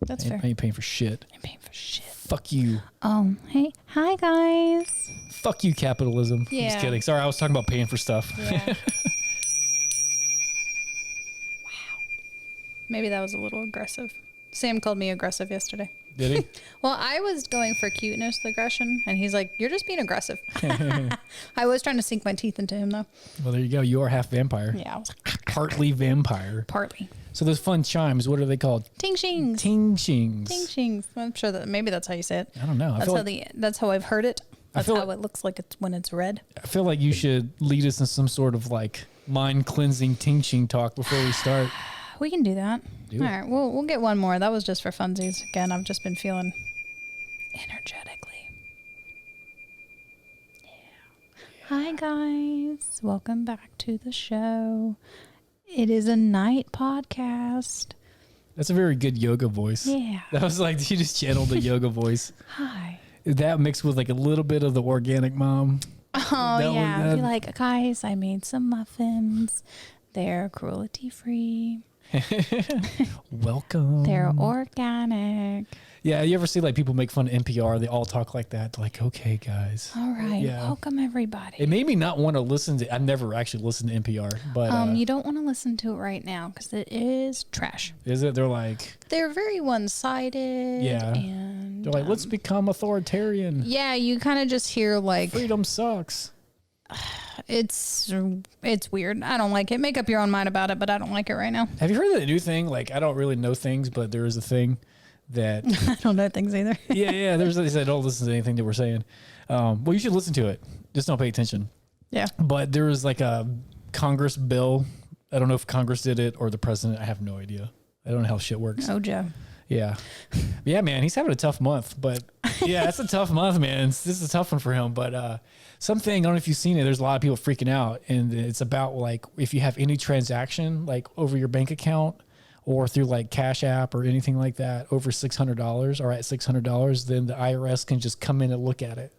That's fair. I ain't paying for shit. I'm paying for shit. Fuck you. Hey. Hi, guys. Fuck you, capitalism. Yeah. I'm just kidding. Sorry, I was talking about paying for stuff. Yeah. Wow. Maybe that was a little aggressive. Sam called me aggressive yesterday. Did he? Well, I was going for cuteness aggression, and he's like, "You're just being aggressive." I was trying to sink my teeth into him, though. Well, there you go. You are half vampire. Yeah, I was like, Partly vampire. partly. So those fun chimes, what are they called? Ting-shings. Ting-shings. Ting-shings. I'm sure that maybe that's how you say it. I don't know. That's how I've heard it. That's feel how like- it looks like it's when it's red. I feel like you should lead us in some sort of like mind-cleansing ting-ching talk before we start. We can do that. Do All it. right, we'll get one more. That was just for funsies. Again, I've just been feeling energetically. Yeah. Hi, guys. Welcome back to the show. It is a night podcast. That's a very good yoga voice. Yeah. That was like, you just channeled the yoga voice. Hi. That mixed with like a little bit of the organic mom. Oh, That yeah. was- Be like, guys, I made some muffins. They're cruelty-free. Welcome. They're organic. Yeah, you ever see like people make fun of NPR? They all talk like that. They're like, okay, guys. All right. Yeah. Welcome, everybody. It made me not want to listen to. I've never actually listened to NPR, but You don't want to listen to it right now because it is trash. is it? They're like, They're very one-sided. Yeah. And they're like, let's become authoritarian. yeah, you kind of just hear like Freedom sucks. it's weird. I don't like it. Make up your own mind about it, but I don't like it right now. Have you heard of the new thing? Like, I don't really know things, but there is a thing that I don't know things either. yeah. They said don't listen to anything that we're saying. Well, you should listen to it. Just don't pay attention. Yeah. But there was like a Congress bill. I don't know if Congress did it or the president. I have no idea. I don't know how shit works. Oh, Joe. Yeah. Yeah, man, he's having a tough month, but yeah, it's a tough month, man. This is a tough one for him, but something, I don't know if you've seen it, there's a lot of people freaking out, and it's about like if you have any transaction like over your bank account or through like Cash App or anything like that over $600 or at $600, then the IRS can just come in and look at it.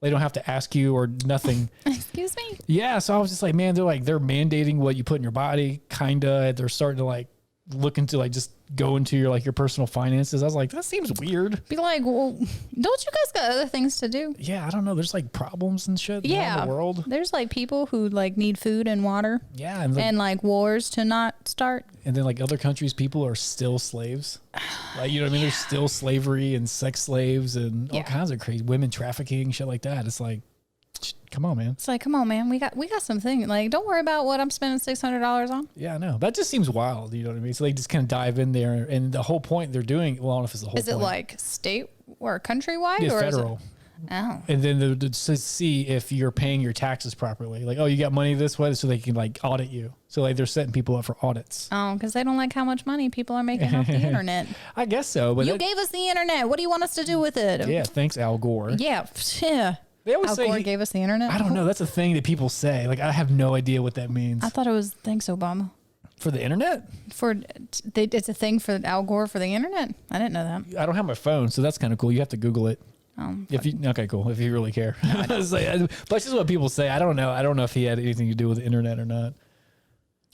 They don't have to ask you or nothing. Excuse me? Yeah, so I was just like, man, they're mandating what you put in your body, kinda. They're starting to like look into like just go into your like your personal finances. I was like, that seems weird. Be like, well, don't you guys got other things to do? Yeah, I don't know. There's like problems and shit Yeah. around the world. There's like people who like need food and water Yeah, and like wars to not start. and then like other countries, people are still slaves. Like, you know what I mean? There's still slavery and sex slaves and all Yeah. kinds of crazy women trafficking, shit like that. It's like, come on, man. It's like, come on, man. We got something. Like, don't worry about what I'm spending $600 on. Yeah, I know. That just seems wild. You know what I mean? So they just kind of dive in there, and the whole point they're doing, well, I don't know if it's the whole Is it point. like state or countrywide? Yeah, or federal. Is it? Oh. And then to see if you're paying your taxes properly. Like, oh, you got money this way, so they can like audit you. So like they're setting people up for audits. Oh, because they don't like how much money people are making off the internet. I guess so. But You that- gave us the internet. What do you want us to do with it? yeah, thanks, Al Gore. Yeah. Yeah. They always Al say Gore gave us the internet? I don't know. That's a thing that people say. Like, I have no idea what that means. I thought it was thanks, Obama. For the internet? It's a thing for Al Gore for the internet? I didn't know that. I don't have my phone, so that's kind of cool. You have to Google it. Okay, cool. If you really care. It's like, but it's just what people say. I don't know. I don't know if he had anything to do with the internet or not.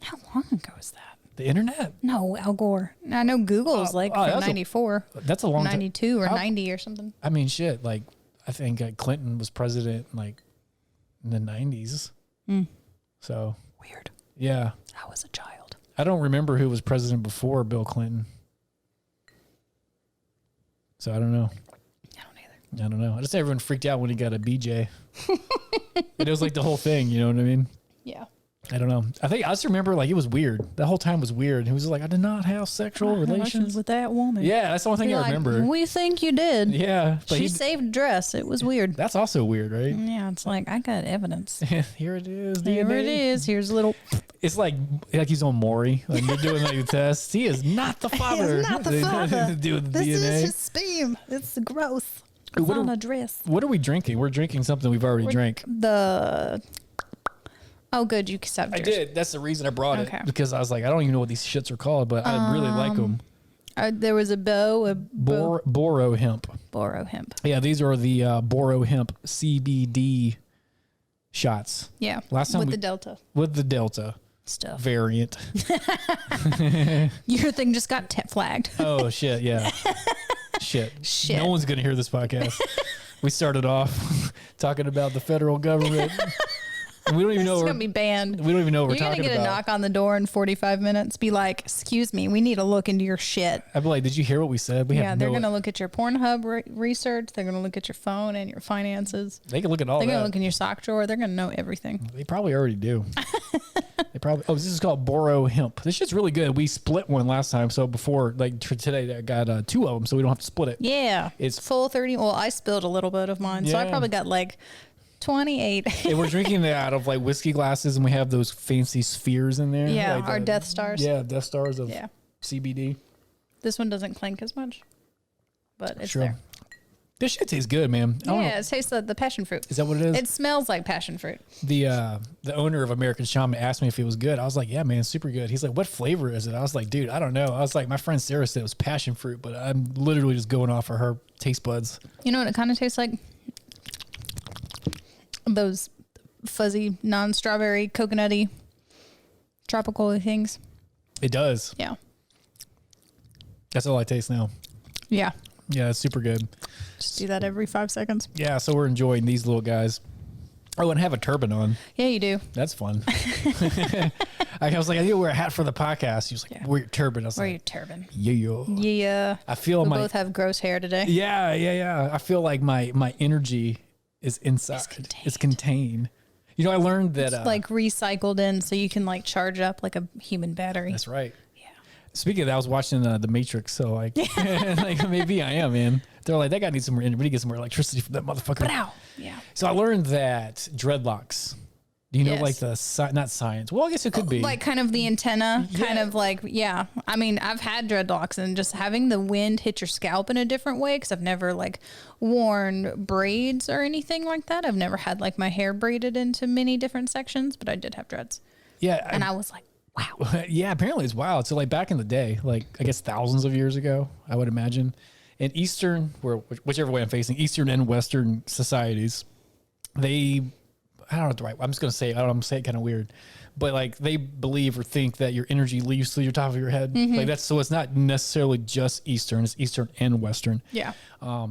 How long ago was that? The internet? No, Al Gore. I know Google is like that from was 94. That's a long time. 92 or How- 90 or something. I mean, shit. Like, I think Clinton was president like in the 90s. So Weird. yeah, I was a child. I don't remember who was president before Bill Clinton. So I don't know. I don't know. I just everyone freaked out when he got a BJ. It was like the whole thing, you know what I mean? Yeah. I don't know. I just remember like it was weird. The whole time was weird. He was like, I did not have sexual relations with that woman. Yeah, that's the only thing I remember. We think you did. Yeah, but She saved dress. It was weird. that's also weird, right? Yeah, it's like I got evidence. Here it is. Here DNA. it is. Here's a little. It's like he's on Maury. Like they're doing like the test. He is not the father. not the father. Doing the This DNA. is his sperm. It's gross. It's What on are- a dress. What are we drinking? We're drinking something we've already drank. Oh, good. You stopped. I did. That's the reason I brought Okay. it because I was like, I don't even know what these shits are called, but I really like them. There was a Boro hemp. Boro hemp. Yeah, these are the Boro hemp CBD shots. Yeah. Last time with we- the Delta. With the Delta. stuff. variant. Your thing just got flagged. Oh, shit. Yeah. Shit. No one's going to hear this podcast. We started off talking about the federal government. And we don't even know. It's going to be banned. We don't even know what we're talking about. You're going to get a knock on the door in 45 minutes. Be like, excuse me, we need to look into your shit. I'd be like, did you hear what we said? They're going to look at your Pornhub research. They're going to look at your phone and your finances. They can look at all that. They're going to look in your sock drawer. They're going to know everything. They probably already do. This is called Boro Hemp. This shit's really good. We split one last time. So before, like today, I got 2 of them. So we don't have to split it. Yeah. It's full 30. Well, I spilled a little bit of mine. So I probably got like 28. And we're drinking it out of like whiskey glasses, and we have those fancy spheres in there. Yeah, like our Death Stars. Yeah, Death Stars of CBD. This one doesn't clink as much, but it's sure. there. This shit tastes good, man. Yeah, it tastes like the passion fruit. Is that what it is? It smells like passion fruit. The owner of American Shaman asked me if it was good. I was like, yeah, man, super good. He's like, what flavor is it? I was like, dude, I don't know. I was like, my friend Sarah said it was passion fruit, but I'm literally just going off of her taste buds. You know what it kind of tastes like? Those fuzzy, non-strawberry, coconutty, tropical things. It does. Yeah. That's all I taste now. Yeah. Yeah, it's super good. Just do that every 5 seconds. Yeah, so we're enjoying these little guys. Oh, and have a turban on. Yeah, you do. That's fun. I was like, I need to wear a hat for the podcast. He was like, wear your turban. I was wear like, your turban. Yeah. Yeah. I feel we both have gross hair today. Yeah. I feel like my energy is inside. It's contained. You know, I learned that it's like recycled in, so you can like charge up like a human battery. That's right. Yeah. Speaking of that, I was watching The Matrix, so like, like maybe I am, man. They're like, that guy needs some more energy. We need to get some more electricity from that motherfucker. Yeah. So I learned that dreadlocks. Do you know like not science? Well, I guess it could be like kind of the antenna, kind of like I mean, I've had dreadlocks, and just having the wind hit your scalp in a different way, because I've never like worn braids or anything like that. I've never had like my hair braided into many different sections, but I did have dreads. Yeah, and I was like, wow. Yeah, apparently it's wild. So like back in the day, like I guess thousands of years ago, I would imagine, in Eastern, whichever way I'm facing, Eastern and Western societies, I don't know the right. I'm just gonna say. I don't know. I'm saying it kind of weird, but like they believe or think that your energy leaves through your top of your head. Mm-hmm. Like that's so. It's not necessarily just Eastern. It's Eastern and Western. Yeah.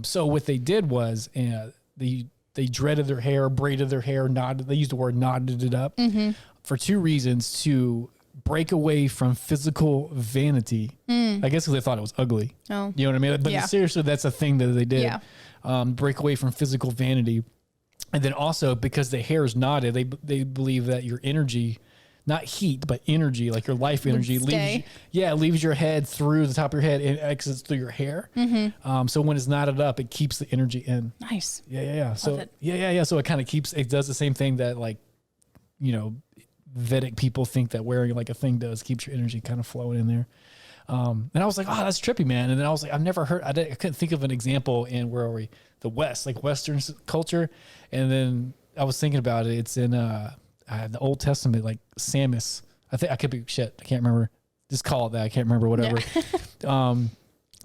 So what they did was, they dreaded their hair, braided their hair, knotted. They used the word knotted it up for 2 reasons: to break away from physical vanity. I guess because they thought it was ugly. Oh. You know what I mean? But seriously, that's a thing that they did. Yeah. Break away from physical vanity. And then also because the hair is knotted, they believe that your energy, not heat, but energy, like your life energy, leaves your head through the top of your head and exits through your hair. So when it's knotted up, it keeps the energy in. Nice. Yeah. So So it kind of it does the same thing that like, you know, Vedic people think that wearing like a thing keeps your energy kind of flowing in there. And I was like, oh, that's trippy, man. And then I was like, I've never heard, I couldn't think of an example in where are we? The West, like Western culture. And then I was thinking about it. It's in the Old Testament, like Samus. I think I could be shit. I can't remember. Just call it that. I can't remember, whatever. Yeah.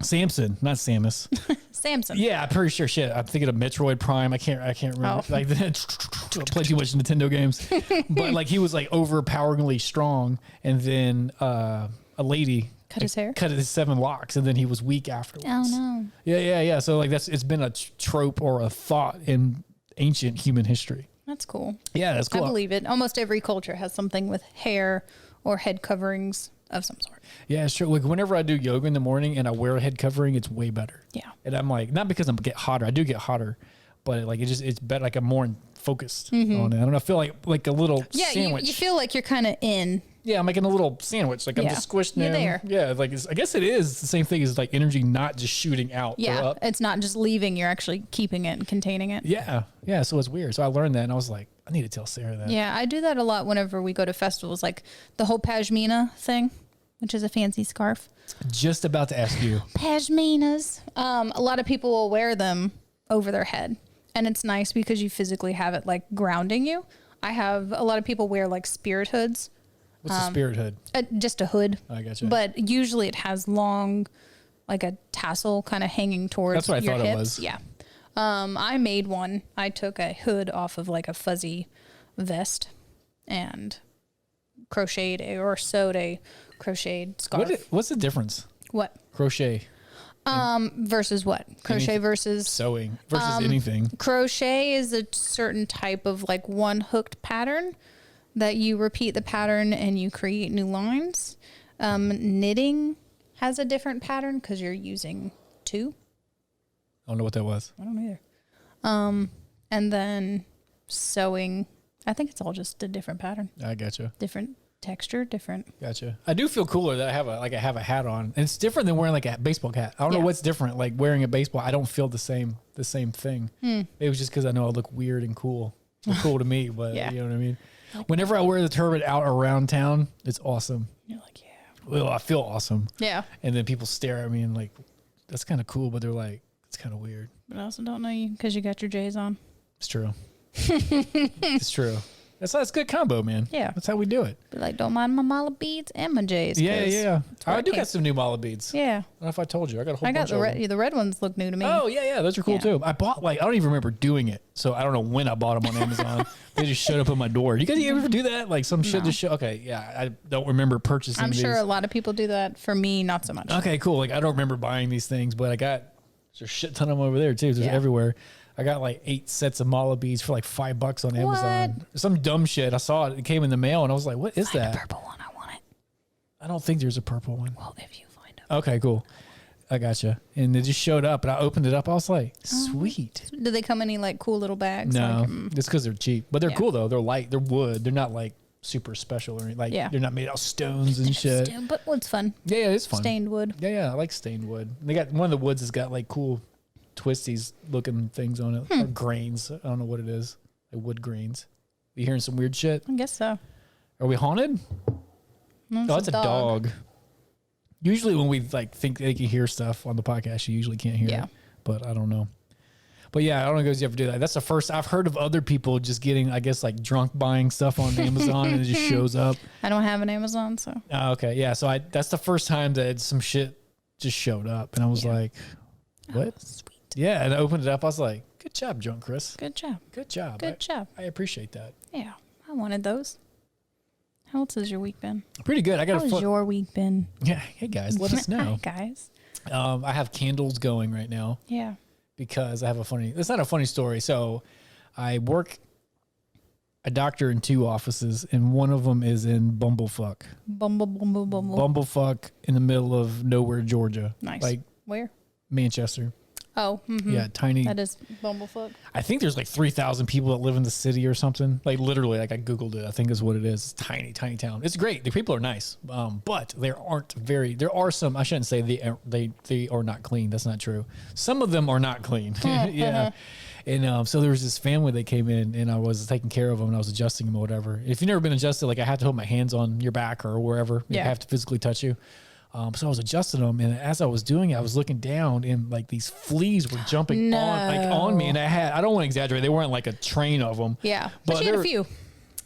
Samson, not Samus. Samson. Yeah, I'm pretty sure shit. I'm thinking of Metroid Prime. I can't remember. Oh. Like play too much Nintendo games. But like he was like overpoweringly strong, and then a lady cut his hair, cut his 7 locks, and then he was weak afterwards. Oh no. Yeah. So like it's been a trope or a thought in ancient human history. That's cool. Yeah, that's cool. I believe it. Almost every culture has something with hair or head coverings of some sort. Yeah, sure. Like whenever I do yoga in the morning and I wear a head covering, it's way better. Yeah. And I'm like, not because I get hotter. I do get hotter, but like it's better. Like I'm more focused on it. I don't know. I feel like a little sandwich. You feel like you're kind of in. Yeah, I'm making a little sandwich. Like I'm just squished in. You're there. Yeah, like I guess it is the same thing as like energy not just shooting out. Yeah, or up. it's not just leaving. You're actually keeping it and containing it. Yeah. So it's weird. So I learned that and I was like, I need to tell Sarah that. Yeah, I do that a lot whenever we go to festivals, like the whole Pashmina thing, which is a fancy scarf. Just about to ask you. Pashminas. A lot of people will wear them over their head, and it's nice because you physically have it like grounding you. I have a lot of people wear like spirit hoods. What's a spirit hood? Just a hood. I gotcha. But usually it has long, like a tassel kind of hanging towards That's what your I thought hips. it was. Yeah. I made one. I took a hood off of like a fuzzy vest and crocheted or sewed a crocheted scarf. What's the difference? What? Crochet. Versus what? Crochet versus sewing versus anything. Crochet is a certain type of like one hooked pattern that you repeat the pattern and you create new lines. Knitting has a different pattern because you're using two. I don't know what that was. I don't either. And then sewing, I think it's all just a different pattern. I gotcha. Different texture, different. Gotcha. I do feel cooler that I have a hat on, and it's different than wearing like a baseball hat. I don't know what's different. Like wearing a baseball, I don't feel the same thing. It was just because I know I look weird and cool. It's cool to me, but you know what I mean. Whenever I wear the turban out around town, it's awesome. You're like, yeah. Well, I feel awesome. Yeah. And then people stare at me and like, that's kind of cool, but they're like, it's kind of weird. But I also don't know you because you got your J's on. It's true. It's true. That's good combo, man. Yeah. That's how we do it. Be like, don't mind my mala beads and my J's. Yeah. I do got some new mala beads. Yeah. I don't know if I told you. I got a whole bunch of them. The red ones look new to me. Oh, yeah. Those are cool too. I bought I don't even remember doing it. So I don't know when I bought them on Amazon. They just showed up at my door. You guys ever do that? Like some shit just show. Okay. Yeah. I don't remember purchasing I'm these. sure a lot of people do that. For me, not so much. Okay, cool. Like I don't remember buying these things, but there's a shit ton of them over there too. There's everywhere. I got like 8 sets of mala beads for like $5 on Amazon. Some dumb shit. I saw it. It came in the mail, and I was like, "What is that?" The purple one. I want it. I don't think there's a purple one. Well, if you find it. Okay, cool. I gotcha. And it just showed up, and I opened it up. I was like, "Sweet." Do they come in any like cool little bags? No, like, it's because they're cheap, but they're cool though. They're light. They're wood. They're not like super special or anything. Like they're not made out of stones and shit. But wood's fun. Yeah, it's fun. Stained wood. Yeah, I like stained wood. They got one of the woods has got like cool twisties looking things on it or grains. I don't know what it is. Like wood grains. You hearing some weird shit? I guess so. Are we haunted? No, That's a dog. Usually when we like think they can hear stuff on the podcast, you usually can't hear it. But I don't know. But yeah, I don't know if you ever do that. That's the first I've heard of other people just getting, I guess, like drunk buying stuff on Amazon and it just shows up. I don't have an Amazon, so. Okay, yeah. So that's the first time that some shit just showed up, and I was like, "What?" Oh, sweet. Yeah, and I opened it up. I was like, "Good job, Drunk Chris. Good job. Good job. Good job. I appreciate that." Yeah, I wanted those. How else has your week been? Pretty good. How's your week been? Yeah. Hey guys, let us know. Hi guys. I have candles going right now. Yeah. Because I have it's not a funny story. So I work a doctor in 2 offices, and one of them is in Bumblefuck. Bumblefuck in the middle of nowhere, Georgia. Nice. Like where? Manchester. Oh, yeah, tiny. That is Bumblefuck. I think there's like 3,000 people that live in the city or something. Like literally, like I Googled it. I think is what it is. It's tiny, tiny town. It's great. The people are nice, but there are some. I shouldn't say they are not clean. That's not true. Some of them are not clean. Yeah. And so there was this family that came in, and I was taking care of them, and I was adjusting them or whatever. If you've never been adjusted, like I have to put my hands on your back or wherever. I have to physically touch you. So I was adjusting them, and as I was doing it, I was looking down, and like these fleas were jumping on me, and I don't want to exaggerate, they weren't like a train of them. Yeah, but you had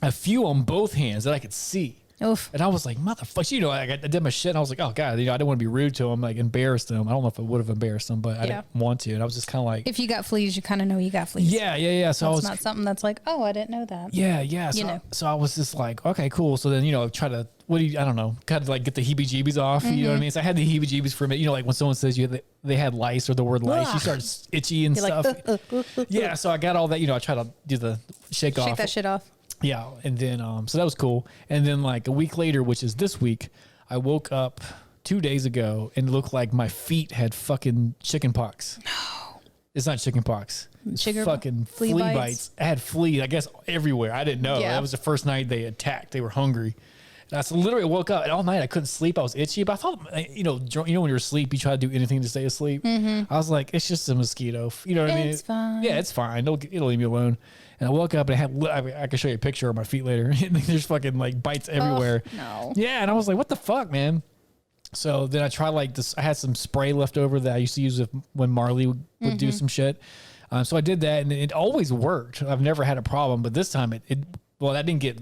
a few on both hands that I could see. Oof. And I was like, motherfucker, I did my shit, and I was like, oh God, I didn't want to be rude to them, like embarrass them. I don't know if I would have embarrassed them, but I didn't want to. And I was just kind of like, if you got fleas, you kind of know you got fleas. Yeah. So it's not something that's like, oh, I didn't know that. Yeah. So I was just like, okay, cool. So then, try to, I don't know, kind of like get the heebie-jeebies off. You know what I mean? So I had the heebie-jeebies for a minute. Like when someone says they had lice or the word lice, you start itchy and stuff. Like, yeah. So I got all that, I try to do the shake that shit off. Yeah. And then, so that was cool. And then like a week later, which is this week, I woke up 2 days ago and it looked like my feet had fucking chicken pox. No. It's not chicken pox. It's fucking flea bites. I had fleas, I guess, everywhere. I didn't know. That was the first night they attacked. They were hungry. And I literally woke up, and all night I couldn't sleep. I was itchy, but I thought, when you're asleep, you try to do anything to stay asleep. I was like, it's just a mosquito. You know what I mean? It's fine. Yeah, it's fine. It'll leave me alone. And I woke up and I can show you a picture of my feet later. There's fucking like bites everywhere. No. Yeah, and I was like, what the fuck, man? So then I tried like this. I had some spray left over that I used to use when Marley would do some shit. So I did that, and it always worked. I've never had a problem, but this time that didn't get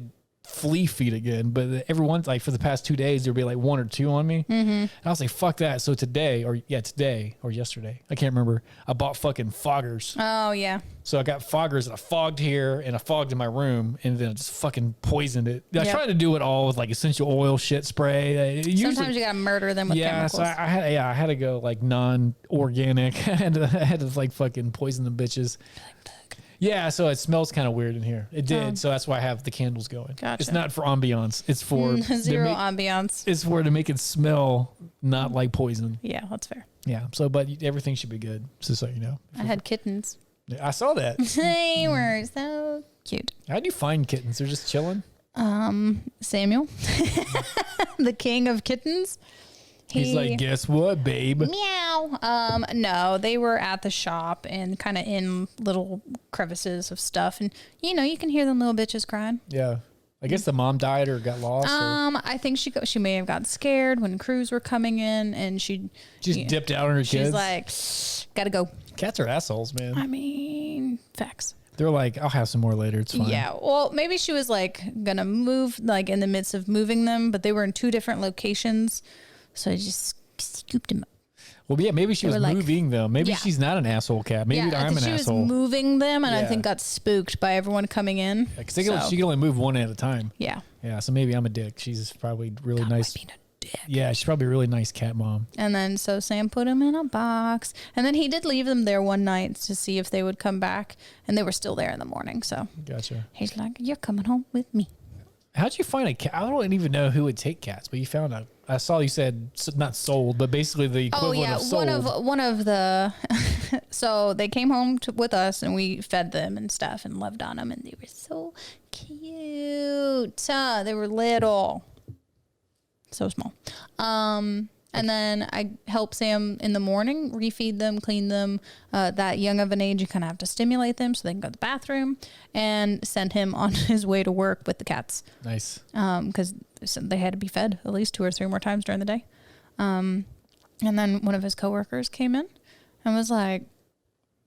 flea feet again. But every once, like for the past 2 days, there'd be like 1 or 2 on me. And I was like, fuck that. So today or yesterday, I can't remember. I bought fucking foggers. Oh yeah. So I got foggers and I fogged here and I fogged in my room and then I just fucking poisoned it. I tried to do it all with like essential oil shit spray. Sometimes you gotta murder them with chemicals. So I had to go like non-organic. I had to like fucking poison the bitches. Yeah, so it smells kind of weird in here. It did, so that's why I have the candles going. Gotcha. It's not for ambiance. It's for zero ambiance. It's for to make it smell not like poison. Yeah, that's fair. Yeah. So, but everything should be good. Just so you know. I had kittens. I saw that. They were so cute. How do you find kittens? They're just chilling. Samuel, the king of kittens. He's like, guess what, babe? Meow. No, they were at the shop and kind of in little crevices of stuff, and you can hear them little bitches crying. Yeah, I guess the mom died or got lost. I think she may have got scared when crews were coming in, and she just dipped out on her kids. She's like, gotta go. Cats are assholes, man. I mean, facts. They're like, I'll have some more later. It's fine. Yeah. Well, maybe she was like gonna move, like in the midst of moving them, but they were in 2 different locations. So I just scooped him up. Well, yeah, maybe she was moving them. Maybe she's not an asshole cat. Maybe I'm an asshole. She was moving them, and I think got spooked by everyone coming in. Because she can only move one at a time. Yeah. Yeah, so maybe I'm a dick. She's probably really nice. Being a dick. Yeah, she's probably a really nice cat mom. And then so Sam put him in a box, and then he did leave them there one night to see if they would come back, and they were still there in the morning. So gotcha. He's like, "You're coming home with me." How'd you find a cat? I don't even know who would take cats, but you found out. I saw you said not sold, but basically the equivalent of sold. one of the. So they came home with us, and we fed them and stuff, and loved on them, and they were so cute. They were little, so small. And then I help Sam in the morning, refeed them, clean them. That young of an age, you kind of have to stimulate them so they can go to the bathroom, and send him on his way to work with the cats. Nice. Because they had to be fed at least 2 or 3 more times during the day. And then one of his coworkers came in and was like,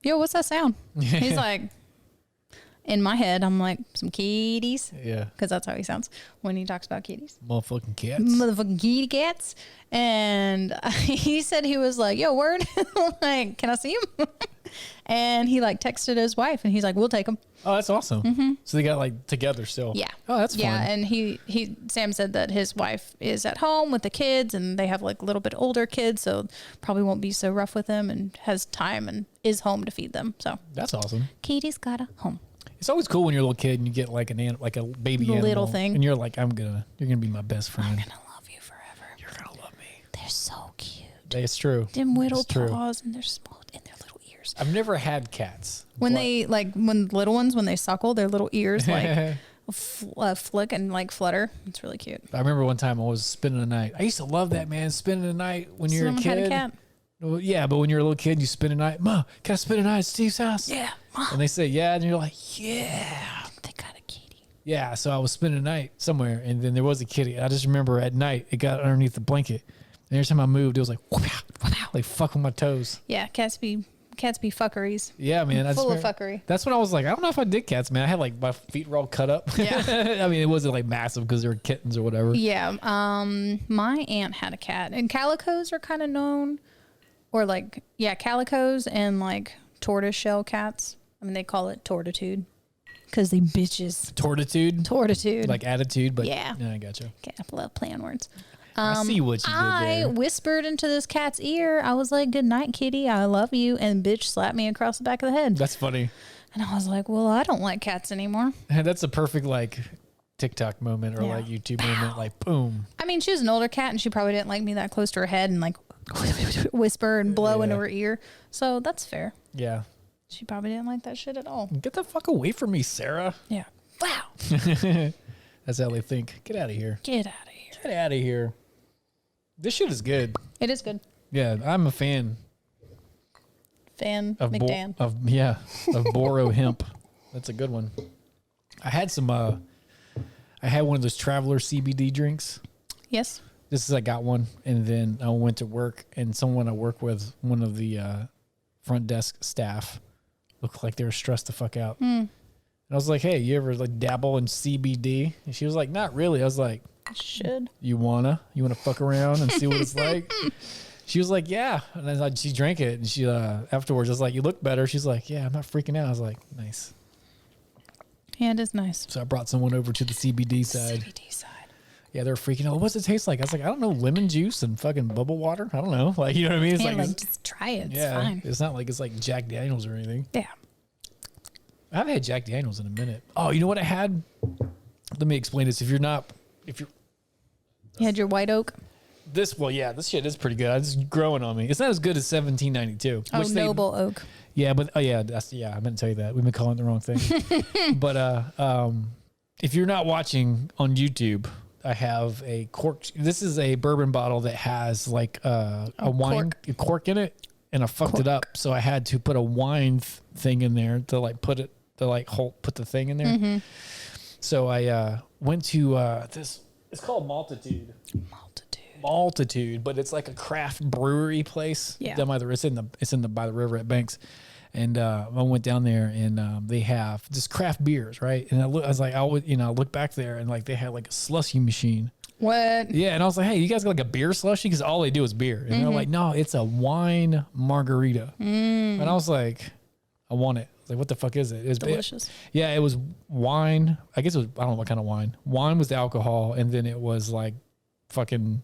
"Yo, what's that sound?" He's like, in my head, I'm like, "Some kitties." Yeah. Because that's how he sounds when he talks about kitties. Motherfucking cats. Motherfucking kitty cats. And he said he was like, "Yo, word." Like, "Can I see him?" And he like texted his wife, and he's like, "We'll take him." Oh, that's awesome. Mm-hmm. So they got like together still. Yeah. Oh, that's fun. Yeah. And Sam said that his wife is at home with the kids, and they have like a little bit older kids, so probably won't be so rough with them, and has time and is home to feed them. So that's awesome. Katie's got a home. It's always cool when you're a little kid and you get like a baby animal, little thing, and you're like, you're gonna be my best friend. I'm gonna love you forever. You're gonna love me. They're so cute. It's true. Them little paws and they're small in their little ears. I've never had cats. When little ones, when they suckle, their little ears like flick and like flutter. It's really cute. I remember one time I was spending the night. I used to love that, man. Spending the night when you're a kid. Had a cat. Well, yeah, but when you're a little kid, you spend a night. "Ma, can I spend a night at Steve's house?" Yeah. Mom. And they say, "Yeah," and you're like, "Yeah." They got a kitty. Yeah, so I was spending a night somewhere, and then there was a kitty. I just remember at night, it got underneath the blanket. And every time I moved, it was like, like fuck with my toes. Yeah, cats be fuckeries. Yeah, man. Full of fuckery. That's when I was like, I don't know if I did cats, man. I had like my feet were all cut up. Yeah. I mean, it wasn't like massive because they were kittens or whatever. Yeah. My aunt had a cat, and calicos are kind of known, or like, yeah, calicos and like tortoiseshell cats. I mean, they call it tortitude because they bitches. Tortitude. Like attitude, but yeah, I gotcha. Okay, I love playing words. I see what you did there. I whispered into this cat's ear. I was like, "Good night, kitty. I love you." And bitch slapped me across the back of the head. That's funny. And I was like, "Well, I don't like cats anymore." That's a perfect like TikTok moment or like YouTube moment. Like, boom. I mean, she was an older cat, and she probably didn't like me that close to her head and like whisper and blow into her ear. So that's fair. Yeah. She probably didn't like that shit at all. Get the fuck away from me, Sarah. Yeah. Wow. That's how they think. Get out of here. Get out of here. Get out of here. This shit is good. It is good. Yeah, I'm a fan. Of McDan. Of Boro hemp. That's a good one. I had some. I had one of those Traveler CBD drinks. Yes. Just as I got one, and then I went to work, and someone I work with, one of the front desk staff, looked like they were stressed the fuck out. I was like, hey, you ever like dabble in CBD? And she was like, not really. I was like, should you wanna fuck around and see what it's like? She was like, yeah. And then she drank it, and she afterwards I was like, you look better. She's like, yeah, I'm not freaking out. I was like, nice. Yeah, it is nice. So I brought someone over to the CBD side. CBD side. Yeah, they're freaking out. What's it taste like? I was like, I don't know, lemon juice and fucking bubble water. I don't know. Like, you know what I mean? It's like just try it. It's fine. It's not like it's like Jack Daniels or anything. Yeah. I haven't had Jack Daniels in a minute. Oh, you know what I had? Let me explain this. If you're You had your white oak? this shit is pretty good. It's growing on me. It's not as good as 1792. Oh, noble oak. Yeah, but I meant to tell you that. We've been calling it the wrong thing. But if you're not watching on YouTube, I have a cork. This is a bourbon bottle that has like a wine cork in it, and I fucked it up. So I had to put a wine thing in there to like put the thing in there. Mm-hmm. So I went to this. It's called Multitude, but it's like a craft brewery place. Yeah, down by the by the river at Banks. And I went down there, and they have just craft beers, right? And I was like, I look back there, and like they had like a slushy machine. What? Yeah, and I was like, hey, you guys got like a beer slushy? Because all they do is beer. And they're like, no, it's a wine margarita. And I was like, I want it. I was like, what the fuck is it? It was delicious. It was wine. I guess it was, I don't know what kind of wine. Wine was the alcohol, and then it was like fucking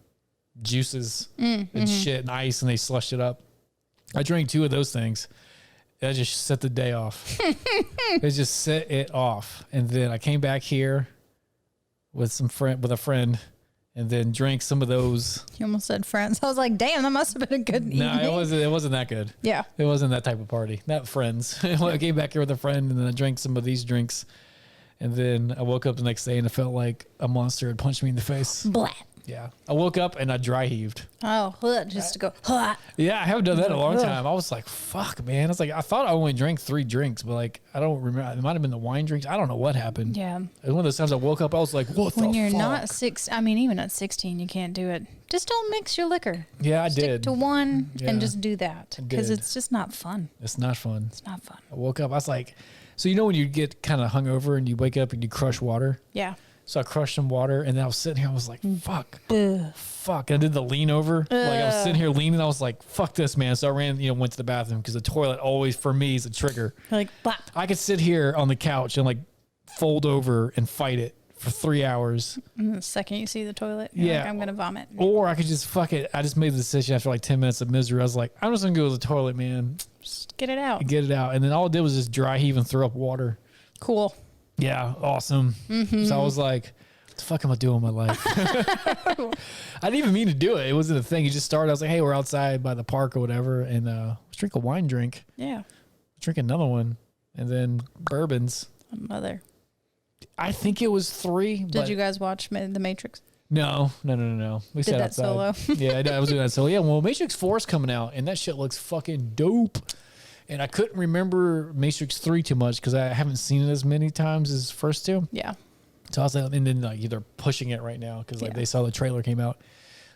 juices and shit and ice, and they slushed it up. I drank 2 of those things. I just set the day off. It just set it off. And then I came back here with a friend, and then drank some of those. You almost said friends. I was like, damn, that must have been a good evening. No, it wasn't that good. Yeah. It wasn't that type of party. Not friends. I came back here with a friend, and then I drank some of these drinks. And then I woke up the next day, and it felt like a monster had punched me in the face. Blah. Yeah. I woke up and I dry heaved. Oh, just to go. Yeah, I haven't done that in a long time. I was like, fuck, man. I was like, I thought I only drank 3 drinks, but like, I don't remember. It might have been the wine drinks. I don't know what happened. Yeah. And one of those times I woke up, I was like, what the fuck? When you're not even at 16, you can't do it. Just don't mix your liquor. Yeah, I Stick did. to one and just do that. Because did. it's just not fun. It's not fun. It's not fun. I woke up, I was like, so you know when you get kind of hungover and you wake up and you crush water? Yeah. So I crushed some water, and then I was sitting here, I was like, fuck. Ugh. Fuck. And I did the lean over. Like I was sitting here leaning, I was like, fuck this, man. So I ran, went to the bathroom, because the toilet always, for me, is a trigger. Like, blah. I could sit here on the couch and like fold over and fight it for 3 hours. And the second you see the toilet, you're like, I'm going to vomit. Or I could just fuck it. I just made the decision after like 10 minutes of misery. I was like, I'm just going to go to the toilet, man. Just get it out. Get it out. And then all it did was just dry heave and throw up water. Cool. Yeah. Awesome. Mm-hmm. So I was like, what the fuck am I doing with my life? I didn't even mean to do it. It wasn't a thing. It just started. I was like, hey, we're outside by the park or whatever. And let's drink a wine drink. Yeah. Let's drink another one. And then bourbons. Another. I think it was 3. Did you guys watch The Matrix? No. We Did sat that outside. solo? Yeah, I was doing that solo. Yeah, well, Matrix 4 is coming out, and that shit looks fucking dope. And I couldn't remember Matrix 3 too much because I haven't seen it as many times as first 2. Yeah. So I was like, and then like they're pushing it right now because like they saw the trailer came out.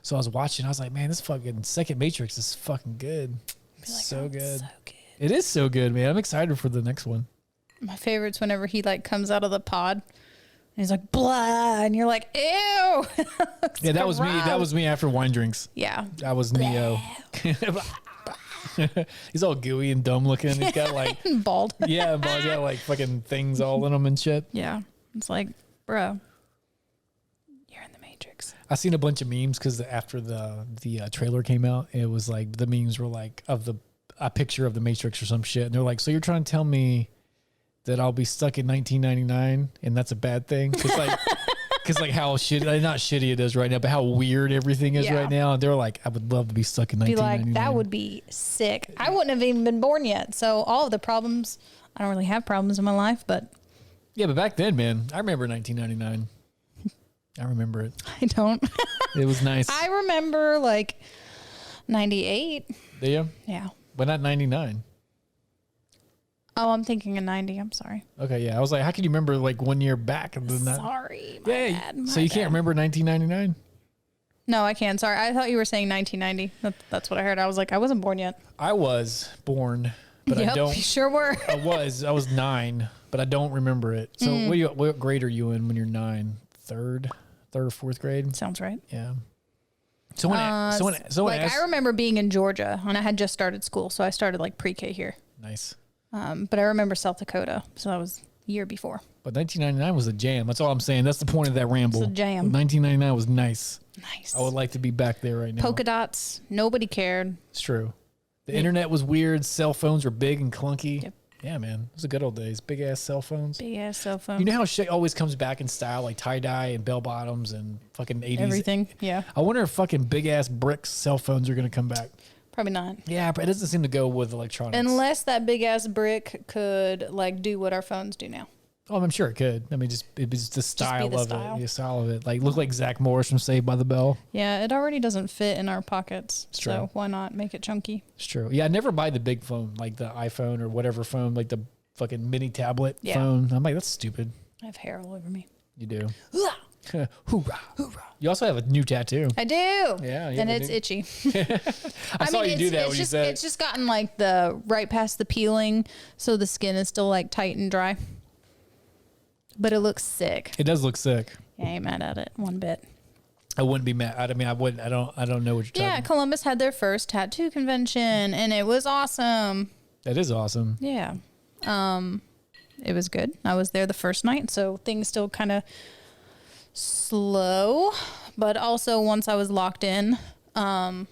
So I was watching. I was like, man, this fucking second Matrix is fucking good. It's so good. So good. It is so good, man. I'm excited for the next one. My favorite's whenever he like comes out of the pod. And he's like, blah, and you're like, ew. Yeah, that was me. That was me after wine drinks. Yeah. That was Neo. He's all gooey and dumb looking. He's got like bald. Yeah, bald. He's got like fucking things all in him and shit. Yeah. It's like, bro, you're in the Matrix. I seen a bunch of memes because after the trailer came out, it was like the memes were like of a picture of the Matrix or some shit. And they're like, so you're trying to tell me that I'll be stuck in 1999 and that's a bad thing? Because like how shitty, not shitty it is right now, but how weird everything is right now. And they're like, I would love to be stuck in 1999. Be like, that would be sick. I wouldn't have even been born yet. So all of the problems, I don't really have problems in my life, but. Yeah, but back then, man, I remember 1999. I remember it. I don't. It was nice. I remember like 98. Do you? Yeah. But not 99. Oh, I'm thinking of 90. I'm sorry. Okay, yeah. I was like, how can you remember like 1 year back? And then sorry. My bad. So you can't remember 1999? No, I can. Sorry. I thought you were saying 1990. That's what I heard. I was like, I wasn't born yet. I was born, but I don't. You sure were. I was 9, but I don't remember it. So what grade are you in when you're 9? Third or fourth grade? Sounds right. Yeah. Someone asked, I remember being in Georgia when I had just started school, so I started like pre-K here. Nice. But I remember South Dakota, so that was a year before. But 1999 was a jam. That's all I'm saying. That's the point of that ramble. It's a jam. 1999 was nice. Nice. I would like to be back there right now. Polka dots. Nobody cared. It's true. The internet was weird. Cell phones were big and clunky. Yep. Yeah, man. It was the good old days. Big ass cell phones. Big ass cell phone. You know how shit always comes back in style, like tie dye and bell bottoms and fucking 80s. Everything. Yeah. I wonder if fucking big ass brick cell phones are gonna come back. Probably not. Yeah, but it doesn't seem to go with electronics. Unless that big ass brick could like do what our phones do now. Oh, I'm sure it could. I mean, it was the style the of style. it. The style of it. Like, look like Zach Morris from Saved by the Bell. Yeah, it already doesn't fit in our pockets. It's true. So why not make it chunky? It's true. Yeah, I never buy the big phone, like the iPhone or whatever phone, like the fucking mini tablet phone. I'm like, that's stupid. I have hair all over me. You do. Hoorah. Hoorah. You also have a new tattoo. I do. Yeah. And it's itchy. I saw you do that when you said. It's just gotten like the right past the peeling, so the skin is still like tight and dry. But it looks sick. It does look sick. Yeah, I ain't mad at it one bit. I wouldn't be mad. I mean, I wouldn't. I don't know what you're talking about. Yeah, Columbus had their first tattoo convention, and it was awesome. That is awesome. Yeah. It was good. I was there the first night, so things still kind of slow, but also once I was locked in, I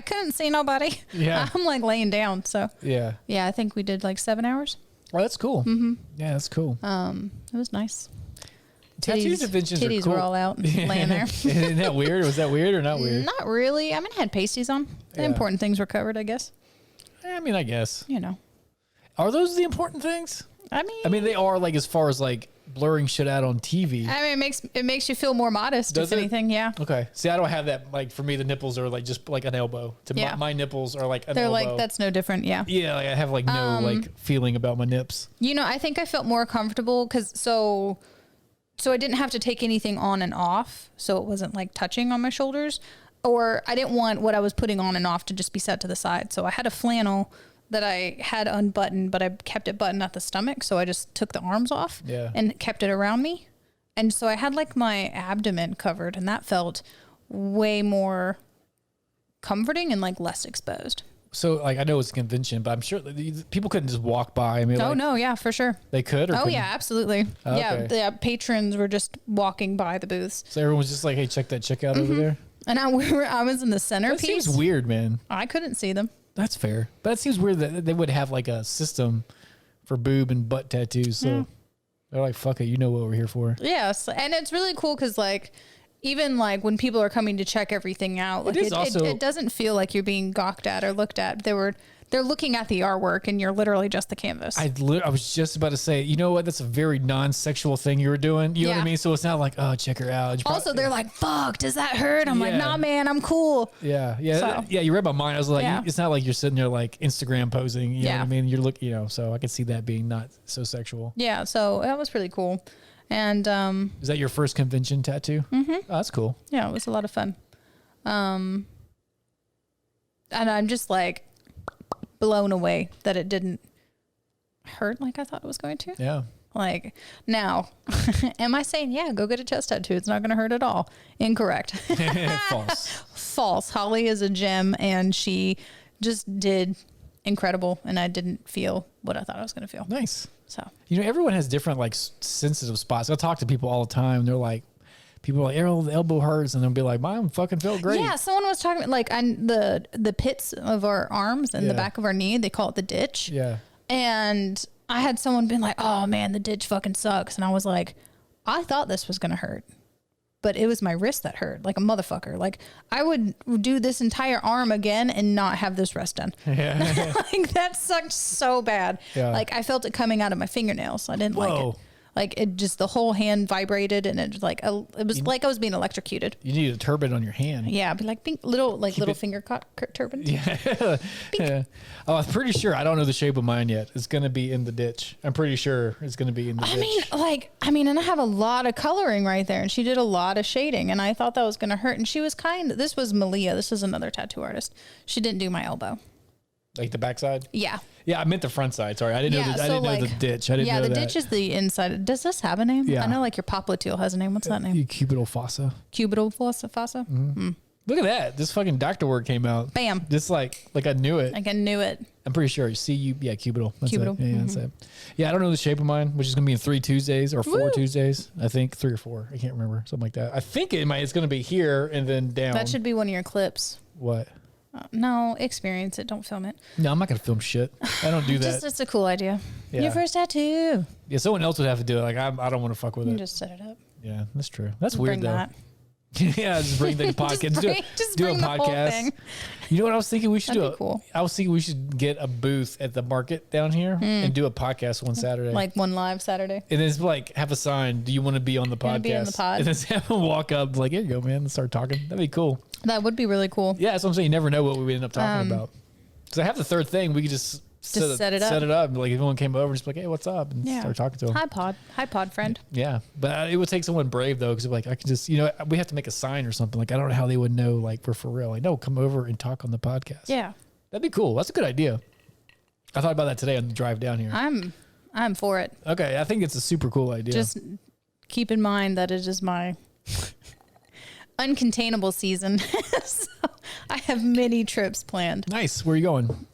couldn't see nobody. Yeah. I'm like laying down. So Yeah. I think we did like 7 hours. Oh, that's cool. Mm-hmm. Yeah, that's cool. It was nice. Tattoo conventions are Titties cool. were all out laying there. Isn't that weird? Was that weird or not weird? Not really. I mean, I had pasties on. The important things were covered, I guess. I mean, I guess. You know. Are those the important things? I mean, they are, like, as far as like blurring shit out on TV. I mean, it makes you feel more modest. Does if it? anything, yeah. Okay. See, I don't have that. Like, for me, the nipples are like just like an elbow. My nipples are like an They're elbow. like, that's no different. Yeah. Yeah, like I have like no like feeling about my nips. You know, I think I felt more comfortable because so I didn't have to take anything on and off, so it wasn't like touching on my shoulders, or I didn't want what I was putting on and off to just be set to the side. So I had a flannel that I had unbuttoned, but I kept it buttoned at the stomach, so I just took the arms off and kept it around me. And so I had like my abdomen covered, and that felt way more comforting and like less exposed. So, like, I know it's a convention, but I'm sure people couldn't just walk by. I mean, Oh, like, no, yeah, for sure. they could? Or Oh, couldn't? yeah, absolutely. Okay. Yeah, the patrons were just walking by the booths. So everyone's just like, hey, check that chick out over there? And I was in the That centerpiece. seems weird, man. I couldn't see them. That's fair. But it seems weird that they would have, like, a system for boob and butt tattoos. So they're like, fuck it, you know what we're here for. Yes, and it's really cool because, like, even, like, when people are coming to check everything out, like, it doesn't feel like you're being gawked at or looked at. They're looking at the artwork, and you're literally just the canvas. I was just about to say, you know what? That's a very non-sexual thing you were doing. You know what I mean? So it's not like, oh, check her out. Also, they're like, fuck, does that hurt? I'm like, nah, man, I'm cool. Yeah. So- Yeah, you read my mind. I was like, Yeah. it's not like you're sitting there like Instagram posing. You know what I mean? You're looking, so I could see that being not so sexual. Yeah, so that was pretty cool. And Is that your first convention tattoo? Mm-hmm. Oh, that's cool. yeah, it was a lot of fun. And I'm just like blown away that it didn't hurt like I thought it was going to. Yeah. Like, now, am I saying, yeah, go get a chest tattoo? It's not going to hurt at all. Incorrect. False. False. Holly is a gem, and she just did incredible, and I didn't feel what I thought I was going to feel. Nice. So, You know, everyone has different like sensitive spots. I talk to people all the time. They're like, people are like, the elbow hurts, and they'll be like, mine fucking felt great. yeah, someone was talking about like the pits of our arms and the back of our knee. They call it the ditch. Yeah. And I had someone been like, oh man, the ditch fucking sucks. And I was like, I thought this was going to hurt, but it was my wrist that hurt like a motherfucker. Like, I would do this entire arm again and not have this rest done. Yeah. Like, that sucked so bad. Yeah. Like, I felt it coming out of my fingernails. I didn't like it. Like, it just, the whole hand vibrated, and it was like, it was like I was being electrocuted. You need a turban on your hand. Yeah, but like little finger turbans. Yeah. Yeah. Oh, I'm pretty sure. I don't know the shape of mine yet. It's going to be in the ditch. I'm pretty sure it's going to be in the ditch. And I have a lot of coloring right there, and she did a lot of shading, and I thought that was going to hurt. And she was this was Malia. This is another tattoo artist. She didn't do my elbow. Like the backside? Yeah. Yeah, I meant the front side. Sorry, I didn't know. I didn't know the ditch. I didn't know Yeah, that. the ditch is the inside. Does this have a name? Yeah. I know, like your popliteal has a name. What's that name? Cubital fossa. Cubital fossa. Mm. Look at that! This fucking doctor word came out. Bam! Just like I knew it. Like I knew it. I'm pretty sure. Cubital. That's Cubital. It. Yeah, that's it. Yeah, I don't know the shape of mine, which is gonna be in 3 Tuesdays or 4 Tuesdays. I think 3 or 4. I can't remember. Something like that. I think it's gonna be here and then down. That should be one of your clips. What? No, experience it. Don't film it. No, I'm not gonna film shit. I don't do that. It's a cool idea. Yeah. Your first tattoo. Yeah, someone else would have to do it. Like I don't want to fuck with You it. just set it up. Yeah, that's true. That's weird though. That. Yeah, just bring the podcast. Just do bring a the whole podcast. thing. You know what I was thinking? We should That'd be cool. I was thinking we should get a booth at the market down here and do a podcast one Saturday. Like one live Saturday. And it's like have a sign. Do you want to be on the podcast? Be in the pod. And then have them walk up like, here you go, man. Let's start talking. That'd be cool. That would be really cool. Yeah, that's what I'm saying. You never know what we end up talking about. Because I have the third thing. We could just set it up. Set it up. Like if anyone came over, just be like, hey, what's up? And start talking to them. Hi pod friend. Yeah, but it would take someone brave though, because like I could just, we have to make a sign or something. Like I don't know how they would know. Like we're for real. Like no, come over and talk on the podcast. Yeah, that'd be cool. That's a good idea. I thought about that today on the drive down here. I'm for it. Okay, I think it's a super cool idea. Just keep in mind that it is my uncontainable season. So I have many trips planned. Nice. Where are you going?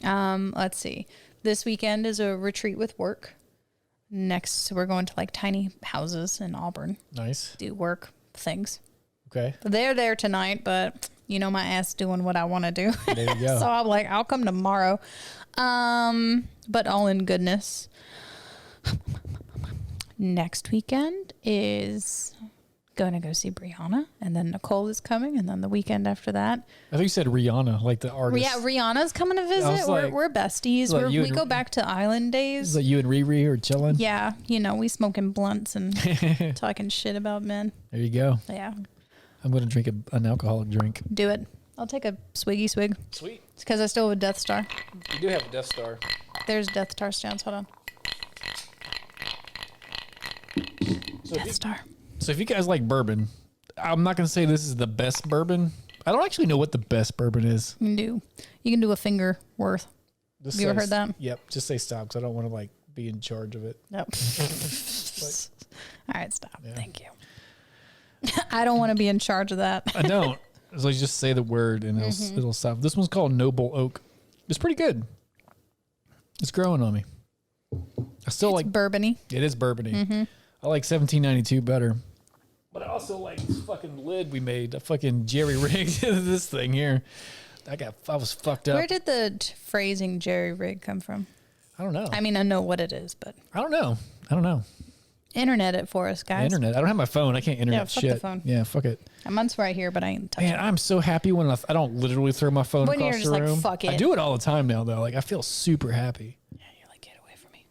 Let's see. This weekend is a retreat with work. Next, we're going to like tiny houses in Auburn. Nice. Do work things. Okay. They're there tonight, but my ass doing what I want to do. There you go. So I'm like, I'll come tomorrow. But all in goodness. Next weekend is going to go see Brianna, and then Nicole is coming, and then the weekend after that. I think you said Rihanna, like the artist. Yeah, Rihanna's coming to visit. We're besties. We go back to island days. Is that you and Riri are chilling? Yeah, we smoking blunts and talking shit about men. There you go. Yeah. I'm going to drink an alcoholic drink. Do it. I'll take a swig. Sweet. It's because I still have a Death Star. You do have a Death Star. There's Death Star stands. Hold on. Death Star. So if you guys like bourbon, I'm not going to say this is the best bourbon. I don't actually know what the best bourbon is. You can do a finger worth. Have you ever heard that? Yep. Just say stop because I don't want to be in charge of it. Nope. All right, stop. Yeah. Thank you. I don't want to be in charge of that. I don't. So you just say the word and it'll stop. This one's called Noble Oak. It's pretty good. It's growing on me. I still like bourbony. It is bourbony. I like 1792 better. But I also like this fucking lid we made. I fucking jerry rigged this thing here. I was fucked up. Where did the phrasing jerry rig come from? I don't know. I mean, I know what it is, but I don't know. Internet it for us, guys. Internet. I don't have my phone. I can't internet fuck shit. the phone. Yeah, fuck it. Mine's right here, but I ain't touching it. Man, I'm so happy when I don't literally throw my phone When across you're just the like, room. fuck it. I do it all the time now, though. Like I feel super happy. Yeah, you're like, get away from me.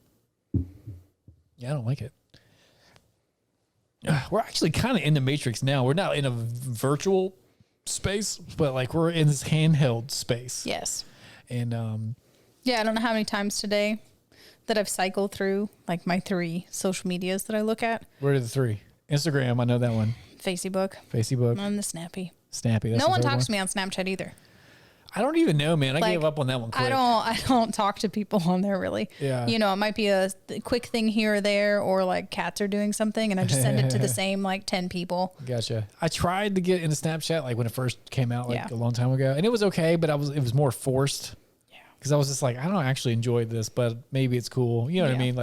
Yeah, I don't like it. We're actually kind of in the Matrix now. We're not in a virtual space, but we're in this handheld space. Yes. And yeah, I don't know how many times today that I've cycled through my 3 social medias that I look at. What are the 3? Instagram, I know that one. Facebook. And the Snappy. Snappy. No one talks to me on Snapchat either. I don't even know, man. I gave up on that one quick. I don't talk to people on there really. Yeah. It might be a quick thing here or there, or cats are doing something and I just send it to the same 10 people. Gotcha. I tried to get into Snapchat when it first came out a long time ago, and it was okay, but it was more forced. Yeah. Because I was just I don't actually enjoy this, but maybe it's cool. You know what I mean?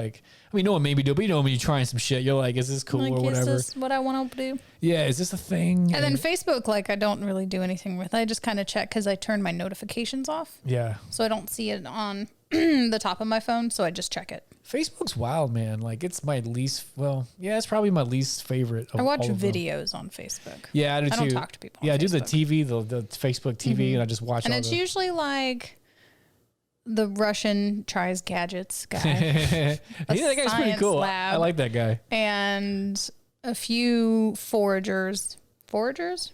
No one made me do it, but when you're trying some shit, you're like, is this cool or whatever? Is this what I want to do? Yeah, is this a thing? And then Facebook, I don't really do anything with. I just kind of check because I turn my notifications off. Yeah. So I don't see it on the top of my phone, so I just check it. Facebook's wild, man. It's my least, it's probably my least favorite of I watch all of videos on Facebook. Yeah, I do too. I don't talk to people on I do the Facebook. TV, the Facebook TV, and I just watch and it's usually the Russian tries gadgets guy. Yeah, that guy's pretty cool. Lab, I like that guy. And a few foragers. Foragers?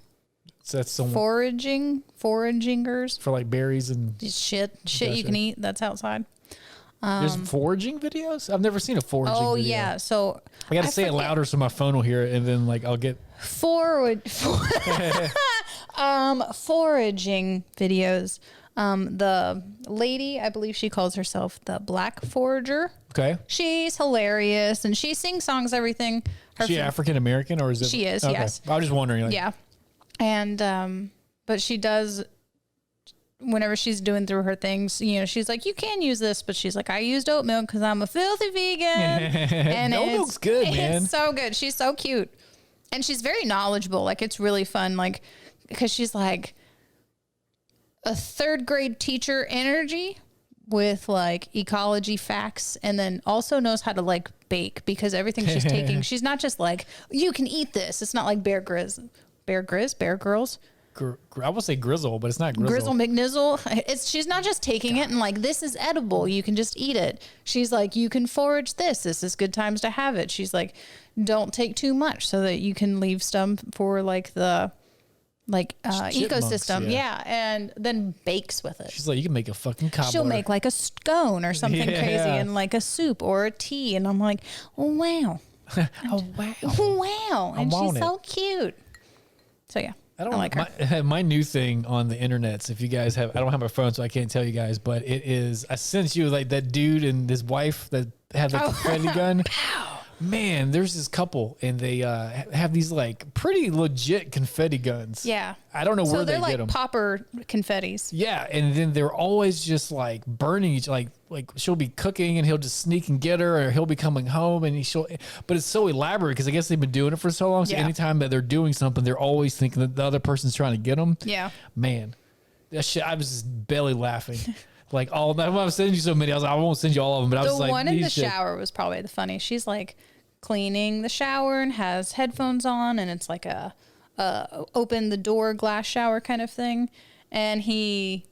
So that's some foragingers. for berries and shit you can eat that's outside. There's foraging videos? I've never seen a foraging video. Yeah. So I got to say it louder so my phone will hear it, and then I'll get foraging videos. The lady, I believe she calls herself the Black Forager. Okay. She's hilarious, and she sings songs, everything. Is she African American, or is it? She is, okay. yes. I was just wondering. Like, yeah. And, but she does, whenever she's doing through her things, you know, she's like, you can use this, but she's like, I used oat milk because I'm a filthy vegan. And oat milk's good, man. It's so good. She's so cute. And she's very knowledgeable. Like, it's really fun. Like, because she's like a 3rd grade teacher energy with like ecology facts, and then also knows how to like bake, because everything she's taking, she's not just like, you can eat this. It's not like Bear Grylls. I will say Grizzle, but it's not Grizzle. Grizzle McNizzle. She's not just taking it and like, this is edible, you can just eat it. She's like, you can forage this. This is good times to have it. She's like, don't take too much so that you can leave some for like the ecosystem. Yeah. And then bakes with it. She's like, you can make a fucking cobbler. She'll make like a scone or something crazy, and like a soup or a tea. And I'm like, oh, wow. Oh, wow. Wow. And she's so cute. So yeah. I like her. My new thing on the internet. If you guys have, I don't have a phone, so I can't tell you guys, but it is, I sent you like that dude and his wife that had like a confetti gun. Man, there's this couple, and they have these like pretty legit confetti guns. Yeah. I don't know where they like get them. Popper confettis. Yeah, and then they're always just like burning each, like she'll be cooking and he'll just sneak and get her, or he'll be coming home and but it's so elaborate because I guess they've been doing it for so long. So anytime that they're doing something, they're always thinking that the other person's trying to get them. Yeah. Man, that shit, I was just belly laughing. Like all that. I was sending you so many. I was like, I won't send you all of them, but I was like, the one in the shower was probably the funny. She's like cleaning the shower and has headphones on, and it's like a open the door glass shower kind of thing. And he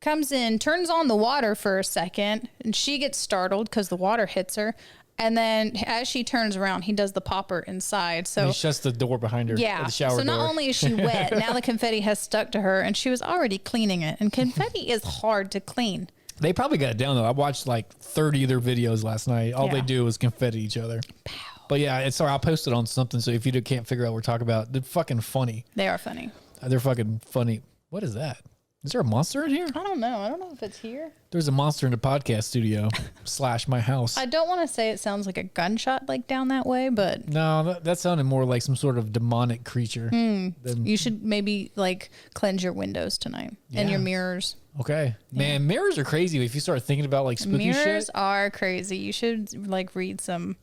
comes in, turns on the water for a second, and she gets startled because the water hits her. And then as she turns around, he does the popper inside. So he shuts the door behind her. Yeah. The shower so not door. only is she wet, now the confetti has stuck to her, and she was already cleaning it. And confetti is hard to clean. They probably got it down though. I watched like 30 of their videos last night. All they do is confetti each other. Pow. But yeah, sorry, I'll post it on something. So if you can't figure out what we're talking about, they're fucking funny. They are funny. They're fucking funny. What is that? Is there a monster in here? I don't know. I don't know if it's here. There's a monster in the podcast studio / my house. I don't want to say it sounds like a gunshot like down that way, but no, that sounded more like some sort of demonic creature. You should maybe like cleanse your windows tonight and your mirrors. Okay. Man, mirrors are crazy if you start thinking about like spooky shit. Mirrors are crazy. You should like read some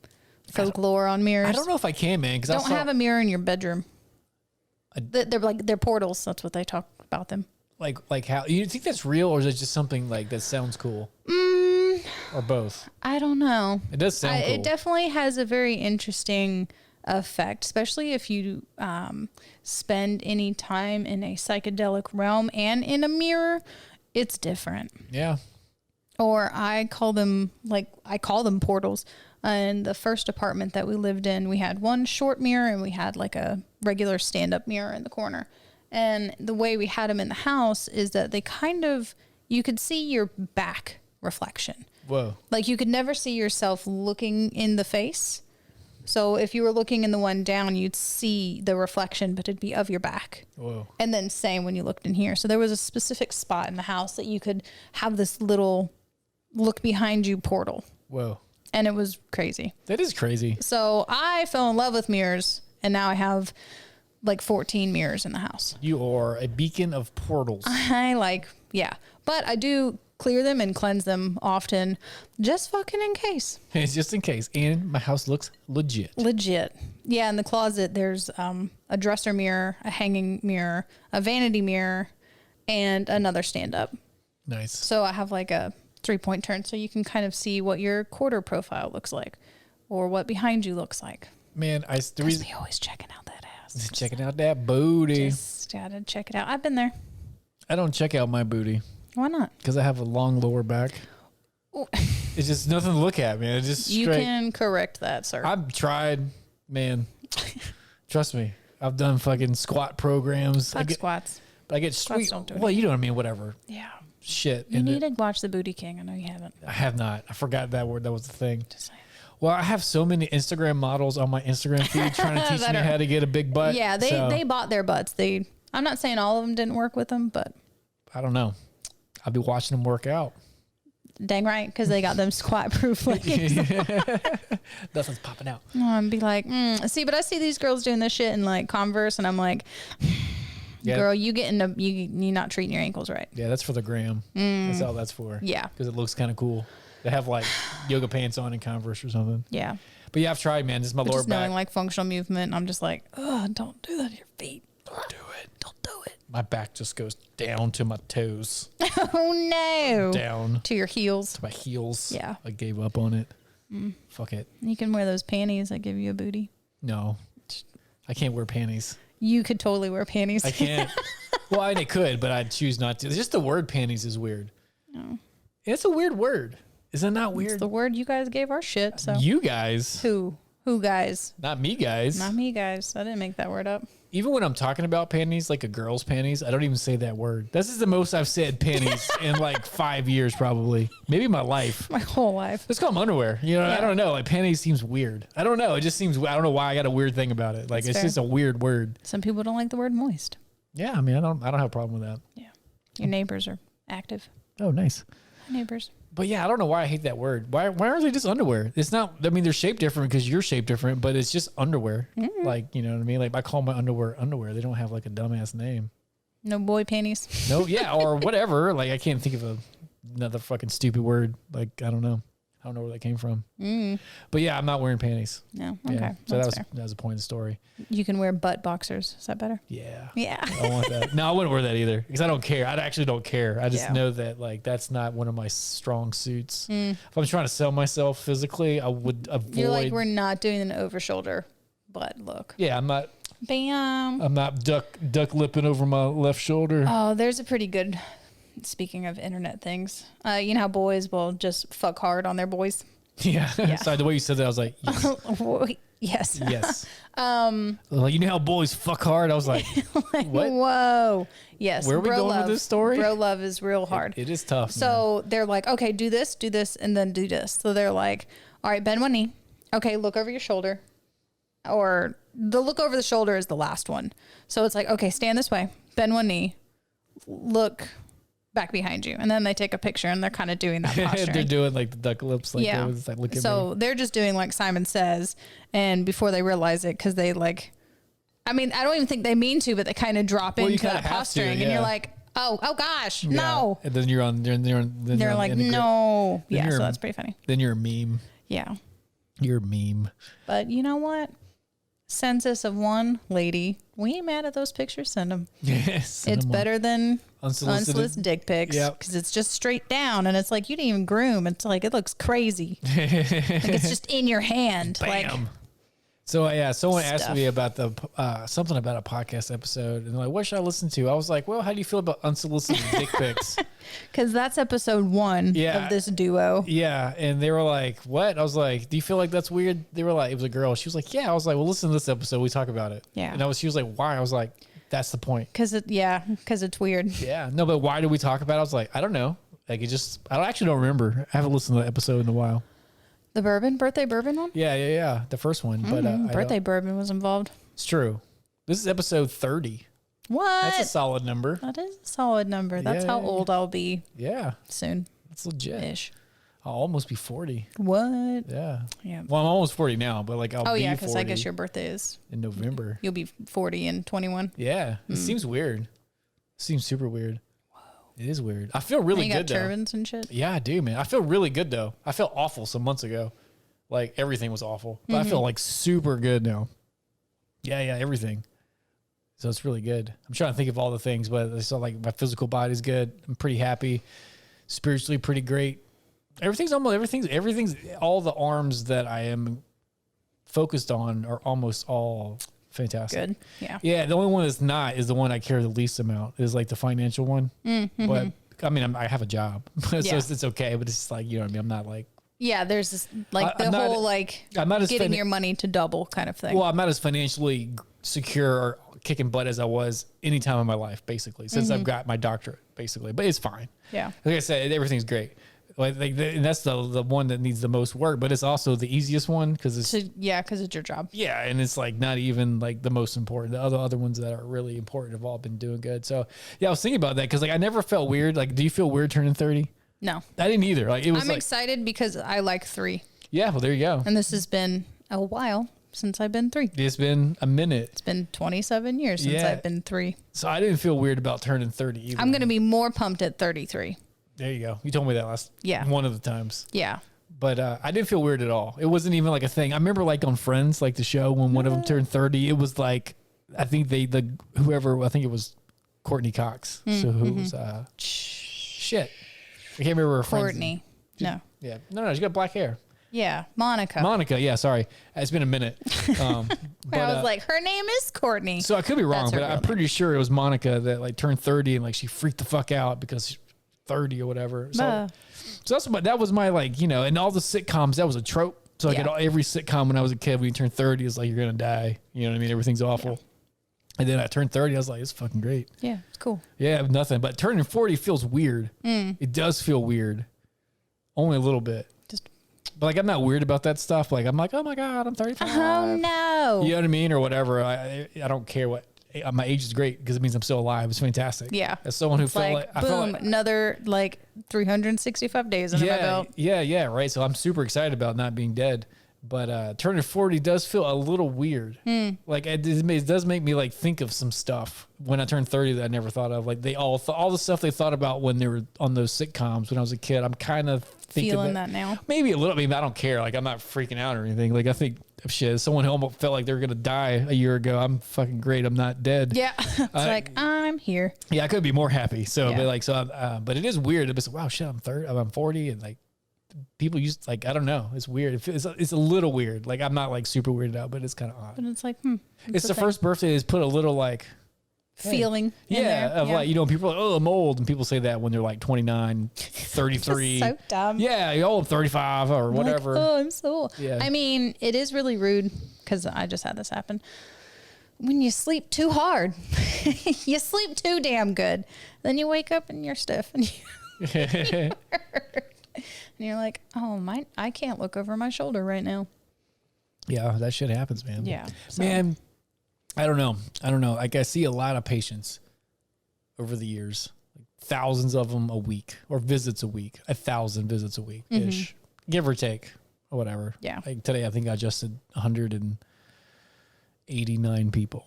folklore on mirrors. I don't know if I can, man. Don't have a mirror in your bedroom. They're portals. That's what they talk about them. Like how you think that's real, or is it just something like that sounds cool? Or both? I don't know. It does sound cool. It definitely has a very interesting effect, especially if you spend any time in a psychedelic realm and in a mirror. It's different. Yeah. Or I call them portals. In the first apartment that we lived in, we had one short mirror and we had like a regular stand-up mirror in the corner. And the way we had them in the house is that they kind of, you could see your back reflection. Whoa. Like you could never see yourself looking in the face. So if you were looking in the one down, you'd see the reflection, but it'd be of your back. Whoa. And then same when you looked in here. So there was a specific spot in the house that you could have this little look behind you portal. Whoa. And it was crazy. That is crazy. So I fell in love with mirrors, and now I have like 14 mirrors in the house. You are a beacon of portals. But I do clear them and cleanse them often, just fucking in case. It's just in case. And my house looks legit. Legit. Yeah, in the closet, there's a dresser mirror, a hanging mirror, a vanity mirror, and another stand-up. Nice. So I have like a 3-point turn, so you can kind of see what your quarter profile looks like, or what behind you looks like. Man, the reason we always checking out that ass. Checking out that booty. Just gotta check it out. I've been there. I don't check out my booty. Why not? Because I have a long lower back. It's just nothing to look at, man. It's just straight. You can correct that, sir. I've tried, man. Trust me. I've done fucking squat programs. Squats. But I get squats sweet. Well, you know what I mean. Whatever. Yeah. Shit. You need to watch The Booty King. I know you haven't. I have not. I forgot that word. That was the thing. Just saying. Well, I have so many Instagram models on my Instagram feed trying to teach me how to get a big butt. Yeah, they bought their butts. I'm not saying all of them didn't work with them, but I don't know. I'll be watching them work out. Dang right, because they got them squat-proof leggings. Nothing's popping out. And be like, see, but I see these girls doing this shit in like Converse, and I'm like, girl, you you're not treating your ankles right. Yeah, that's for the gram. That's all that's for. Yeah, because it looks kind of cool. They have like yoga pants on and Converse or something. Yeah. But yeah, I've tried, man. This is my lower just back. knowing like functional movement, I'm just like, oh, don't do that to your feet. Don't do it. Don't do it. My back just goes down to my toes. Oh no. Down to your heels. to my heels. Yeah. I gave up on it. Fuck it. You can wear those panties that give you a booty. No, I can't wear panties. You could totally wear panties. I can't. Well, I could, but I'd choose not to. Just the word panties is weird. No. It's a weird word. Is it not weird? It's the word you guys gave our shit. So You guys. Who guys? Not me, guys. Not me, guys. I didn't make that word up. Even when I'm talking about panties, like a girl's panties, I don't even say that word. This is the most I've said panties in like 5 years, probably. Maybe my life. My whole life. Let's call them underwear. You know, Yeah. I don't know. Like panties seems weird. I don't know. It just seems, I don't know why I got a weird thing about it. Like That's it's fair. just a weird word. Some people don't like the word moist. Yeah. I mean, I don't have a problem with that. Yeah. Your neighbors are active. Oh, nice. Hi, neighbors. But yeah, I don't know why I hate that word. Why aren't they just underwear? It's not, I mean, they're shaped different because you're shaped different, but it's just underwear. Like, you know what I mean? Like I call my underwear. They don't have like a dumbass name. No boy panties. No, yeah, or whatever. Like I can't think of another fucking stupid word. Like, I don't know. I don't know where that came from. But yeah, I'm not wearing panties. No. Okay. Yeah. So That's that was the point of the story. You can wear butt boxers. Is that better? Yeah. Yeah. I want that. No, I wouldn't wear that either because I don't care. I actually don't care. I just Yeah. know that like that's not one of my strong suits. If I'm trying to sell myself physically, I would avoid. You're like, we're not doing an over shoulder butt look. Yeah, I'm not. Bam. I'm not duck lipping over my left shoulder. Oh, there's a pretty good. Speaking of internet things, you know how boys will just fuck hard on their boys. Yeah. So the way you said that, I was like, yes. Yes. Yes. Like, you know how boys fuck hard? I was like, Like, what? whoa. Yes. Where are we bro going with love. this story? Bro love is real hard. It is tough. So they're like, okay, do this, and then do this. So they're like, all right, bend one knee. Okay, look over your shoulder. Or the look over the shoulder is the last one. So it's like, okay, stand this way, bend one knee, look back behind you. And then they take a picture and they're kind of doing that posture. They're doing like the duck lips. Like, Yeah. like, look at So me. they're just doing like Simon Says. And before they realize it, because they like, I mean, I don't even think they mean to, but they kind of drop Well, you into kinda that have to, posturing. And yeah. you're like, oh gosh, Yeah. no. And then you're on. They're like, no. Then Yeah, you're- so that's pretty funny. Then you're a meme. Yeah. You're a meme. But you know what? Census of one lady. We ain't mad at those pictures. Send them. Yes. It's better than Unsolicited. dick pics. Yep. Because it's just straight down and it's like you didn't even groom. It's like it looks crazy. Like it's just in your hand. Like, Bam. So yeah, someone asked Stuff. me about the something about a podcast episode, and they're like, "What should I listen to?" I was like, "Well, how do you feel about unsolicited dick pics?" because that's episode 1 Yeah. of this duo. Yeah, and they were like, "What?" I was like, "Do you feel like that's weird?" They were like, "It was a girl." She was like, "Yeah." I was like, "Well, listen to this episode. We talk about it." Yeah. And she was like, "Why?" I was like, "That's the point." Because it's weird. Yeah. No, but why do we talk about it? I was like, I don't know. Like I actually don't remember. I haven't listened to the episode in a while. The birthday bourbon one? Yeah. The first one, but Birthday bourbon was involved. It's true. This is episode 30. What? That's a solid number. That is a solid number. That's how old I'll be Yeah, soon. it's legit. Ish. I'll almost be 40. What? Yeah. Yeah. Well, I'm almost 40 now, but like I'll Oh be yeah, because 40 I guess your birthday is. in November. You'll be 40 and 21. Yeah. It seems weird. It seems super weird. It is weird. I feel really And you good got though. turbans and shit. Yeah, I do, man. I feel really good though. I felt awful some months ago. Like everything was awful, but I feel like super good now. Yeah, everything. So it's really good. I'm trying to think of all the things, but it's all like my physical body's good. I'm pretty happy. Spiritually pretty great. Everything's all the arms that I am focused on are almost all fantastic. Good. Yeah. Yeah, the only one that's not is the one I care the least amount is like the financial one. But I mean, I have a job, so Yeah. it's okay. But it's just like, you know what I mean? I'm not like, Yeah, there's this like the I'm not- whole like I'm not as getting your money to double kind of thing. well, I'm not as financially secure or kicking butt as I was any time in my life, basically, since I've got my doctorate, basically. But it's fine. Yeah. Like I said, everything's great. And that's the one that needs the most work, but it's also the easiest one because it's because it's your job. Yeah, and it's like not even like the most important. The other ones that are really important have all been doing good. So yeah, I was thinking about that because like I never felt weird. Like, do you feel weird turning 30? No, I didn't either. Like, it was. I'm excited because I like 3. Yeah, well, there you go. And this has been a while since I've been 3. It's been a minute. It's been 27 years since I've been 3. So I didn't feel weird about turning 30 either. I'm going to be more pumped at 33. There you go. You told me that one of the times. Yeah. But I didn't feel weird at all. It wasn't even like a thing. I remember like on Friends, like the show when one of them turned 30, it was like, I think I think it was Courtney Cox. So who was, shit. I can't remember her Courtney. No. Yeah. No, she got black hair. Yeah. Monica. Yeah. Sorry. It's been a minute. But I was like, her name is Courtney. So I could be wrong, but I'm pretty sure it was Monica that like turned 30 and like she freaked the fuck out because she's 30 or whatever. So that was my like, and all the sitcoms, that was a trope. So like every sitcom when I was a kid, when you turn 30, it's like, you're going to die. You know what I mean? Everything's awful. Yeah. And then I turned 30. I was like, it's fucking great. Yeah, it's cool. Yeah, nothing. But turning 40 feels weird. It does feel weird. Only a little bit. But like, I'm not weird about that stuff. Like, I'm like, oh my God, I'm 35. Oh no. You know what I mean? Or whatever. I don't care what. My age is great because it means I'm still alive. It's fantastic. Yeah. As someone who felt like, I felt like another like 365 days under my belt. Yeah. Right. So I'm super excited about not being dead. But turning 40 does feel a little weird. Like it does make me like think of some stuff when I turned 30 that I never thought of. Like all the stuff they thought about when they were on those sitcoms when I was a kid. I'm kind of feeling that now. Maybe a little. I mean, I don't care. Like I'm not freaking out or anything. Like I think shit. Someone who almost felt like they were gonna die a year ago. I'm fucking great. I'm not dead. Yeah. It's like I'm here. Yeah, I could be more happy. So, but it is weird. It's wow, shit. I'm 40, and like. People used like I don't know. It's weird. It's a little weird. Like I'm not like super weirded out, but it's kind of odd. But it's like it's the first birthday is put a little like feeling. Like people are like, oh, I'm old, and people say that when they're like 29, 33. So dumb. Yeah, I'm 35 or whatever. Like, oh, I'm so old. Yeah. I mean, it is really rude because I just had this happen. When you sleep too hard, you sleep too damn good, then you wake up and you're stiff and and you're like, oh, I can't look over my shoulder right now. Yeah, that shit happens, man. Yeah. So. Man, I don't know. Like I see a lot of patients over the years, like thousands of them a week or visits a week, 1,000 visits a week ish, give or take or whatever. Yeah. Like today, I think I adjusted 189 people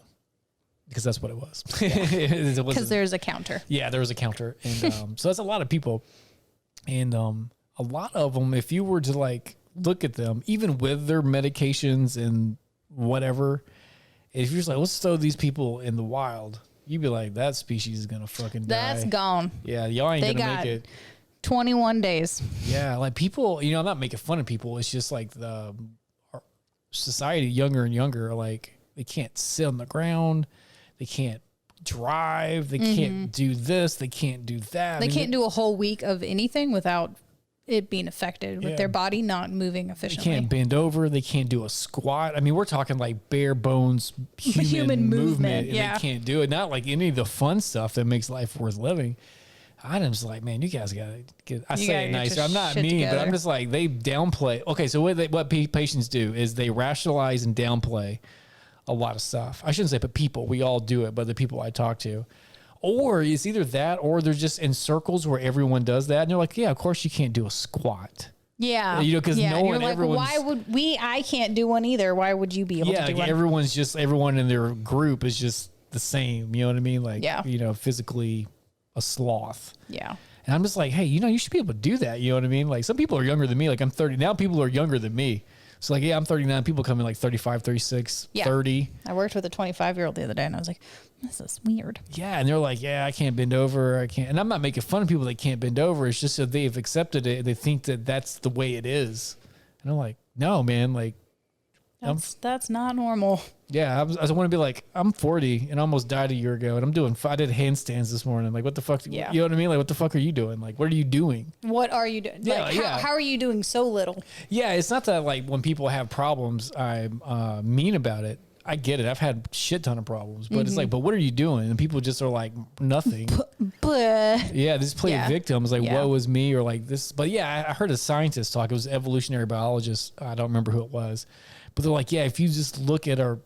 because that's what it was. Because there's a counter. Yeah, there was a counter. And so that's a lot of people. And a lot of them, if you were to like look at them, even with their medications and whatever, if you're just like, let's throw these people in the wild, you'd be like, that species is gonna fucking die. That's gone. Yeah, y'all ain't gonna make it. 21 days. Yeah, like people, I'm not making fun of people. It's just like our society, younger and younger, like they can't sit on the ground, they can't drive, they can't do this, they can't do that. They can't do a whole week of anything without it being affected with their body not moving efficiently. They can't bend over, they can't do a squat. I mean, we're talking like bare bones human movement and they can't do it. Not like any of the fun stuff that makes life worth living. I'm just like, man, you guys gotta get. I say it nicer. I'm not mean, but I'm just like they downplay. Okay, so what patients do is they rationalize and downplay a lot of stuff. I shouldn't say, but people, we all do it, but the people I talk to. Or it's either that or they're just in circles where everyone does that. And they're like, yeah, of course you can't do a squat. Yeah. Because no one, like, why would I can't do one either. Why would you be able to do one? Everyone in their group is just the same. You know what I mean? Like, physically a sloth. Yeah. And I'm just like, hey, you should be able to do that. You know what I mean? Like some people are younger than me. Like I'm 30. Now people are younger than me. So like, yeah, I'm 39. People come in like 35, 36, 30. I worked with a 25-year-old the other day and I was like, this is weird. Yeah. And they're like, yeah, I can't bend over. I can't. And I'm not making fun of people that can't bend over. It's just that they've accepted it. They think that that's the way it is. And I'm like, no, man, like. That's not normal. Yeah. I want to be like, I'm 40 and almost died a year ago. And I did handstands this morning. Like, what the fuck? You know what I mean? Like, what the fuck are you doing? Like, what are you doing? What are you doing? How are you doing so little? Yeah. It's not that like when people have problems, I'm mean about it. I get it. I've had shit ton of problems, but it's like, but what are you doing? And people just are like, nothing. Yeah, just play victim. It's like, woe was me, or like this. But yeah, I heard a scientist talk. It was an evolutionary biologist. I don't remember who it was, but they're like, yeah, if you just look at our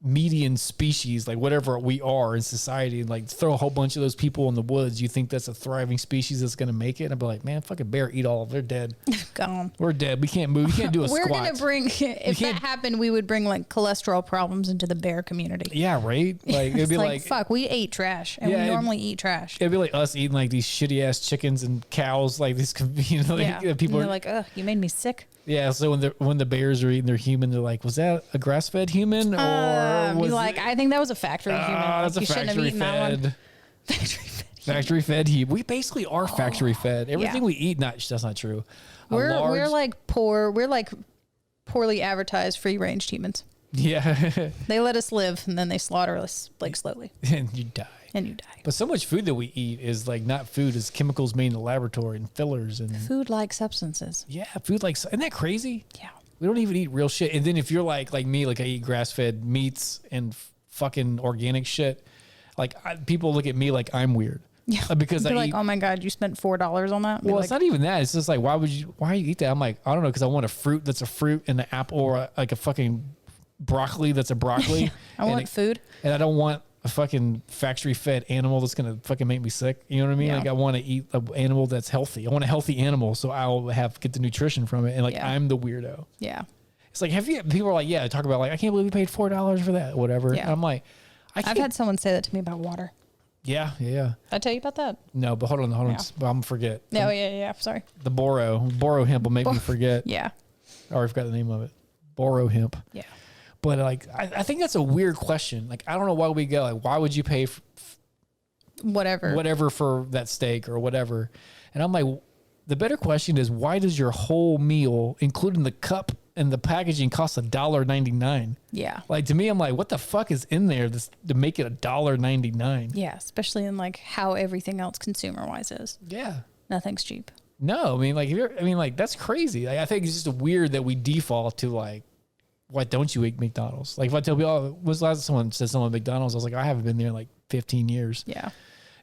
median species, like whatever we are in society, and like throw a whole bunch of those people in the woods, you think that's a thriving species that's going to make it? And I'd be like, man, fucking bear eat all of them. They're dead. Gone. We're dead. We can't move. We can't do a We're squat. Going to bring, if that happened, we would bring like cholesterol problems into the bear community. Yeah, right? Like, it'd be like, fuck, we ate trash, and we normally eat trash. It'd be like us eating like these shitty ass chickens and cows, like these, you know, like, people are like, ugh, you made me sick. Yeah, so when the bears are eating their human, they're like, was that a grass-fed human, or was like, I think that was a factory human. That's like, a factory-fed. Factory-fed human. We basically are factory-fed. Everything we eat, that's not true. We're like poor. We're like poorly advertised free-range humans. Yeah. They let us live, and then they slaughter us like slowly. And you die. But so much food that we eat is like not food, is chemicals made in the laboratory and fillers and food-like substances. Yeah, food-like. Isn't that crazy? Yeah. We don't even eat real shit. And then if you're like me, like I eat grass-fed meats and fucking organic shit, like people look at me like I'm weird. Yeah. Because they're like, oh my God, you spent $4 on that? Well, it's not even that. It's just like, why you eat that? I'm like, I don't know, because I want a fruit that's a fruit, and an apple, or like a fucking broccoli that's a broccoli. I want food. And I don't want a fucking factory-fed animal that's gonna fucking make me sick. You know what I mean? Yeah. Like, I want to eat an animal that's healthy. I want a healthy animal, so I'll get the nutrition from it. And like, I'm the weirdo. Yeah. It's like, people are like, talk about like, I can't believe we paid $4 for that, whatever. Yeah. And I'm like, I've had someone say that to me about water. Yeah. Did I tell you about that? No, but hold on. I'm gonna forget. No, yeah. Sorry. The boro hemp will make me forget. Yeah. I already forgot the name of it. Boro hemp. Yeah. But like, I think that's a weird question. Like, I don't know why we go. Like, why would you pay whatever for that steak or whatever? And I'm like, the better question is, why does your whole meal, including the cup and the packaging, cost $1.99? Yeah. Like, to me, I'm like, what the fuck is in there to make it $1.99? Yeah, especially in like how everything else consumer wise is. Yeah. Nothing's cheap. No, I mean, like, that's crazy. Like, I think it's just weird that we default to like, why don't you eat McDonald's? Like, if I tell people, oh, when's the last time someone said something at McDonald's? I was like, I haven't been there in like 15 years. Yeah.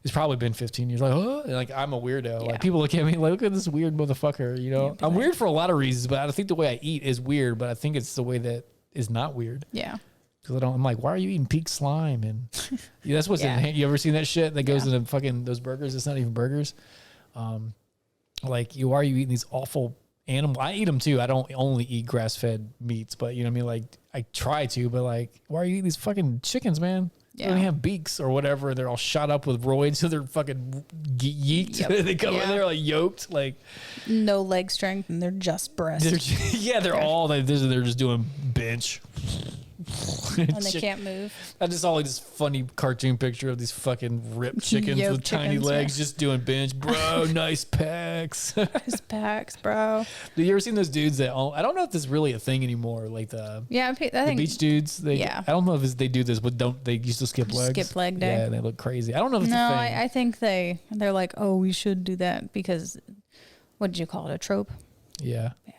It's probably been 15 years. Like, oh, like I'm a weirdo. Yeah. Like, people look at me like, look at this weird motherfucker. You know, I'm weird for a lot of reasons, but I think the way I eat is weird. But I think it's the way that is not weird. Yeah. Because I'm like, why are you eating pig slime? And that's what's in. You ever seen that shit that goes into fucking those burgers? It's not even burgers. Like, why are you eating these awful animal? I eat them too. I don't only eat grass-fed meats, but you know what I mean? Like, I try to, but like, why are you eating these fucking chickens, man? Yeah. They don't have beaks or whatever. They're all shot up with roids, so they're fucking yeeked. Yep. They come in there like yoked, like no leg strength, and they're just breasts. They're all they're just doing bench. And they can't move. I just saw like this funny cartoon picture of these fucking ripped chickens with tiny legs just doing bench. Bro, nice pecs. Nice pecs, bro. Have you ever seen those dudes that I don't know if this is really a thing anymore. Like the beach dudes. I don't know if they do this, but they used to skip legs. Skip leg day. Yeah, they look crazy. I don't know if it's a thing. I think they're like, oh, we should do that because what did you call it? A trope? Yeah. Yeah.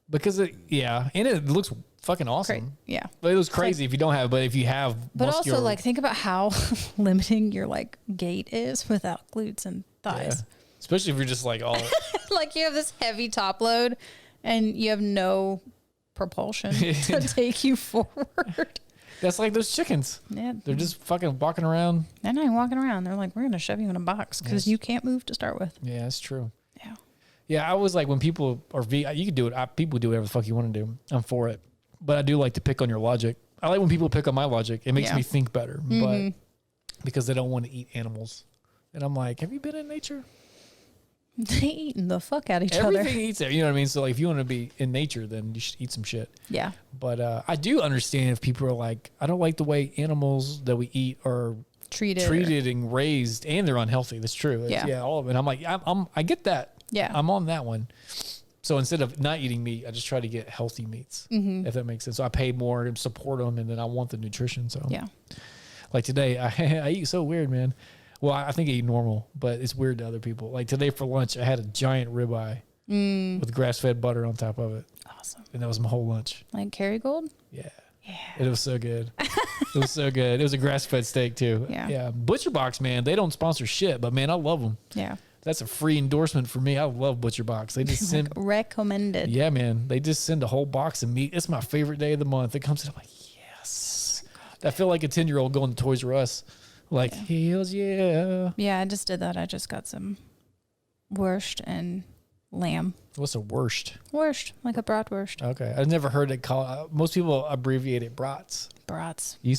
Because and it looks fucking awesome. Yeah. But it was crazy if you don't have, but if you have. But also, like, think about how limiting your like gait is without glutes and thighs. Yeah. Especially if you're just like all. Like, you have this heavy top load and you have no propulsion to take you forward. That's like those chickens. Yeah. They're just fucking walking around. They're not even walking around. They're like, we're going to shove you in a box because you can't move to start with. Yeah, that's true. Yeah. Yeah, I was like, when people are you can do it. People do whatever the fuck you want to do. I'm for it. But I do like to pick on your logic. I like when people pick on my logic. It makes me think better. But because they don't want to eat animals. And I'm like, have you been in nature? They eating the fuck out of each other. Everything eats it. You know what I mean? So like, if you want to be in nature, then you should eat some shit. Yeah. But I do understand if people are like, I don't like the way animals that we eat are treated and raised, and they're unhealthy. That's true. Yeah. All of it. I'm like, I get that. Yeah. I'm on that one. So instead of not eating meat, I just try to get healthy meats, if that makes sense. So I pay more and support them, and then I want the nutrition. So like today, I eat so weird, man. Well, I think I eat normal, but it's weird to other people. Like today for lunch, I had a giant ribeye with grass-fed butter on top of it. Awesome. And that was my whole lunch. Like Kerrygold? Yeah. Yeah. It was so good. It was so good. It was a grass-fed steak too. Yeah. Butcher Box, man, they don't sponsor shit, but man, I love them. Yeah. That's a free endorsement for me. I love Butcher Box. They just send recommended. Yeah, man. They just send a whole box of meat. It's my favorite day of the month. It comes in, I'm like, yes. I feel like a 10-year-old going to Toys R Us. Like, hells yeah. Yeah, I just did that. I just got some wurst and lamb. What's a wurst? Wurst, like a bratwurst. Okay. I've never heard it called. Most people abbreviate it brats. Brats. You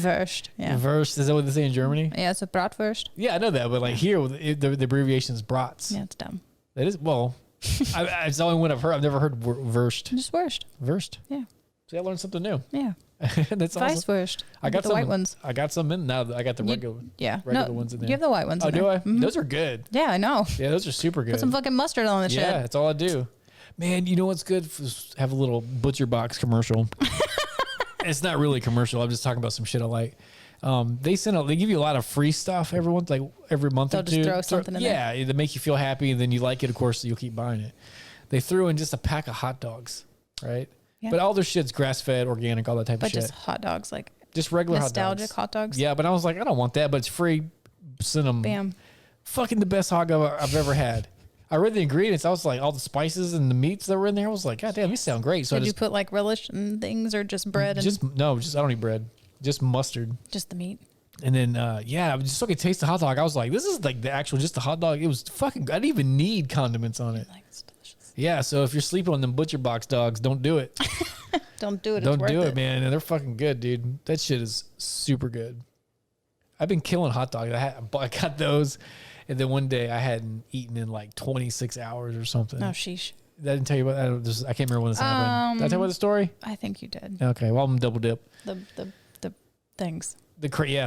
Wurst. Yeah. Wurst, is that what they say in Germany? Yeah, it's a bratwurst. Yeah, I know that, but like here, the abbreviation is brats. Yeah, it's dumb. That is, well, it's the only one I've heard. I've never heard wurst. Just wurst. Wurst? Yeah. See, I learned something new. Yeah. That's awesome. Weisswurst. I got the some white ones. I got some in now. I got the regular ones in there. You have the white ones. Oh, in do there. I? Mhm. Those are good. Yeah, I know. Yeah, those are super good. Put some fucking mustard on the shit. Yeah, that's all I do. Man, you know what's good? Have a little Butcher Box commercial. It's not really commercial. I'm just talking about some shit I like. They give you a lot of free stuff every month, like every month They'll or two. just throw something in there. Yeah, they make you feel happy, and then you like it, of course, so you'll keep buying it. They threw in just a pack of hot dogs, right? Yeah. But all their shit's grass-fed, organic, all that type But of shit. just hot dogs, like Just regular nostalgic hot dogs. Yeah, but I was like, I don't want that, but it's free. Send them. Bam. Fucking the best hot dog I've ever had. I read the ingredients. I was like, all the spices and the meats that were in there. I was like, God damn, these sound great. So Did you put like relish and things, or just bread and I don't eat bread. Just mustard. just the meat? And then, I just so I could taste the hot dog. I was like, this is like the actual, just the hot dog. It was fucking, I didn't even need condiments on it. Like, it's delicious. Yeah, so if you're sleeping on them Butcher Box dogs, don't do it. Don't do it. Don't it's do worth it, man. And they're fucking good, dude. That shit is super good. I've been killing hot dogs. I got those, and then one day I hadn't eaten in like 26 hours or something. Oh, sheesh. I didn't tell you about that. I can't remember when this happened. Did I tell you about the story? I think you did. Okay, well, I'm double dip. The things.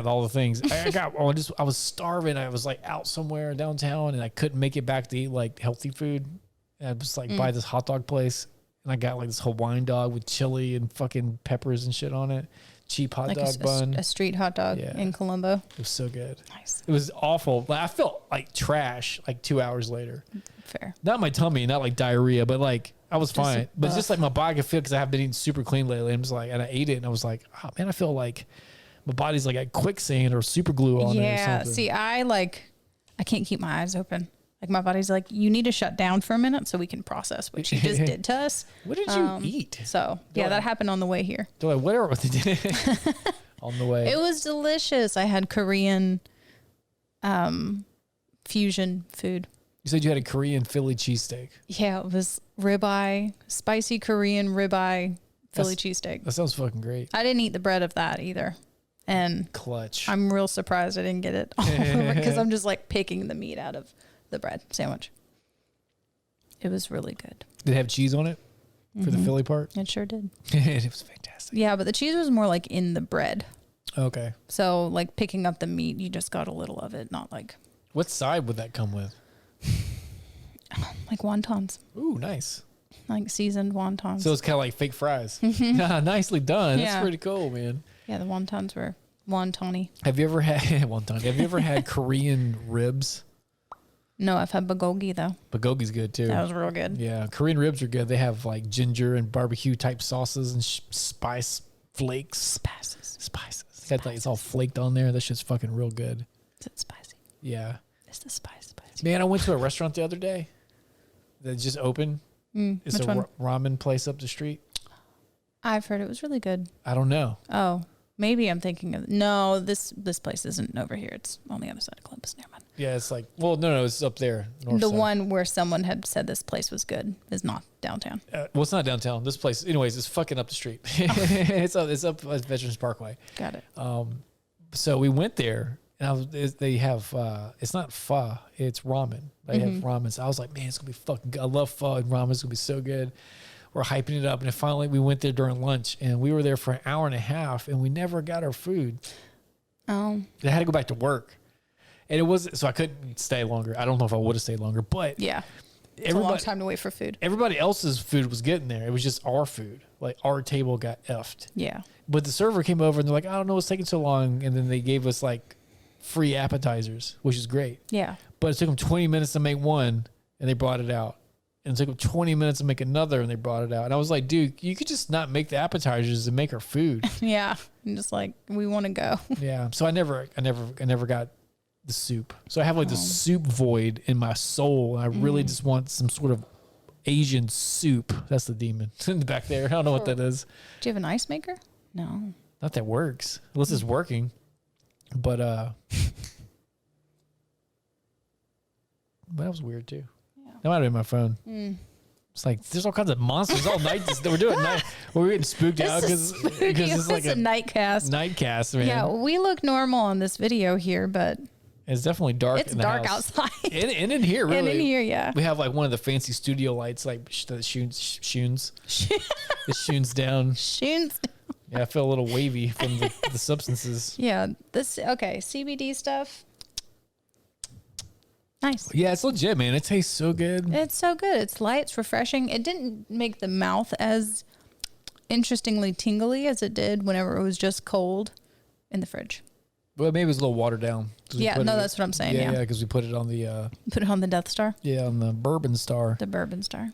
All the things. I was starving. I was like out somewhere downtown, and I couldn't make it back to eat like healthy food. And I was like by this hot dog place, and I got like this Hawaiian dog with chili and fucking peppers and shit on it. Cheap hot Like dog bun. a street hot dog in Colombo. It was so good. Nice. It was awful. Like, I felt like trash like 2 hours later. Fair. Not my tummy, not like diarrhea, but like I was fine. But buff. just like my body could feel, because I have been eating super clean lately. I'm just like, and I ate it, and I was like, oh man, I feel like my body's like at quicksand or super glue on it or Yeah. something. See, I can't keep my eyes open. Like my body's like, you need to shut down for a minute so we can process what you just did to us. What did you eat? So yeah, that happened on the way here. Whatever on the way. It was delicious. I had Korean fusion food. You said you had a Korean Philly cheesesteak. Yeah, it was ribeye, spicy Korean ribeye Philly cheesesteak. That sounds fucking great. I didn't eat the bread of that either. And Clutch. I'm real surprised I didn't get it all over because I'm just like picking the meat out of the bread sandwich. It was really good. Did it have cheese on it for the Philly part? It sure did. It was fantastic. Yeah, but the cheese was more like in the bread. Okay. So like picking up the meat, you just got a little of it, not like What side would that come with? like wontons, Ooh, nice. like seasoned wontons. So it's kind of like fake fries. Nicely done. That's Yeah. pretty cool, man. Yeah, the wontons were wontony. Have you ever had wonton? Have you ever had Korean ribs? No, I've had bulgogi though. Bulgogi's good too. That was real good. Yeah, Korean ribs are good. They have like ginger and barbecue type sauces and spice flakes. Spices. It's all flaked on there. That shit's fucking real good. Is it spicy? Yeah. Is the spice spicy? Man, I went to a restaurant the other day that just opened. It's which a one? ramen place up the street. I've heard it was really good. I don't know. Oh, maybe I'm thinking of no. This place isn't over here. It's on the other side of Columbus. Never mind. Yeah, it's like, well, no, it's up there. North The side. one where someone had said this place was good is not downtown. Well, it's not downtown. This place, anyways, it's fucking up the street. It's up Veterans Parkway. Got it. So we went there, and they have it's not pho, it's ramen. They have ramen. So I was like, man, it's gonna be fucking good. I love pho, and ramen's gonna be so good. We're hyping it up, and then finally we went there during lunch, and we were there for an hour and a half, and we never got our food. Oh, I had to go back to work, and it was so I couldn't stay longer. I don't know if I would have stayed longer, but yeah. It's a long time to wait for food. Everybody else's food was getting there. It was just our food. Like our table got effed. Yeah. But the server came over and they're like, I don't know what's taking so long. And then they gave us like free appetizers, which is great. Yeah. But it took them 20 minutes to make one, and they brought it out. And it took them 20 minutes to make another, and they brought it out. And I was like, dude, you could just not make the appetizers and make our food. Yeah. I'm just like, we want to go. Yeah. So I never got the soup. So I have like the soup void in my soul. I really just want some sort of Asian soup. That's the demon in the back there. I don't know what that is. Do you have an ice maker? No. Not that works. Unless it's working. But that was weird too. Yeah. That might have been my phone. It's like there's all kinds of monsters all night. We're doing night. We're getting spooked out because it's like a nightcast. Nightcast, man. Yeah, we look normal on this video here, but it's definitely dark. It's dark outside. And in here, really. And in here, yeah. We have like one of the fancy studio lights, like that shoons. It shoons down. Shoons. Yeah, I feel a little wavy from the substances. Yeah. CBD stuff. Nice. Yeah, it's legit, man. It tastes so good. It's so good. It's light. It's refreshing. It didn't make the mouth as interestingly tingly as it did whenever it was just cold in the fridge. Well, maybe it was a little watered down. Yeah, no, that's what I'm saying. Yeah, because we put it on the... put it on the Death Star? Yeah, on the Bourbon Star. The Bourbon Star.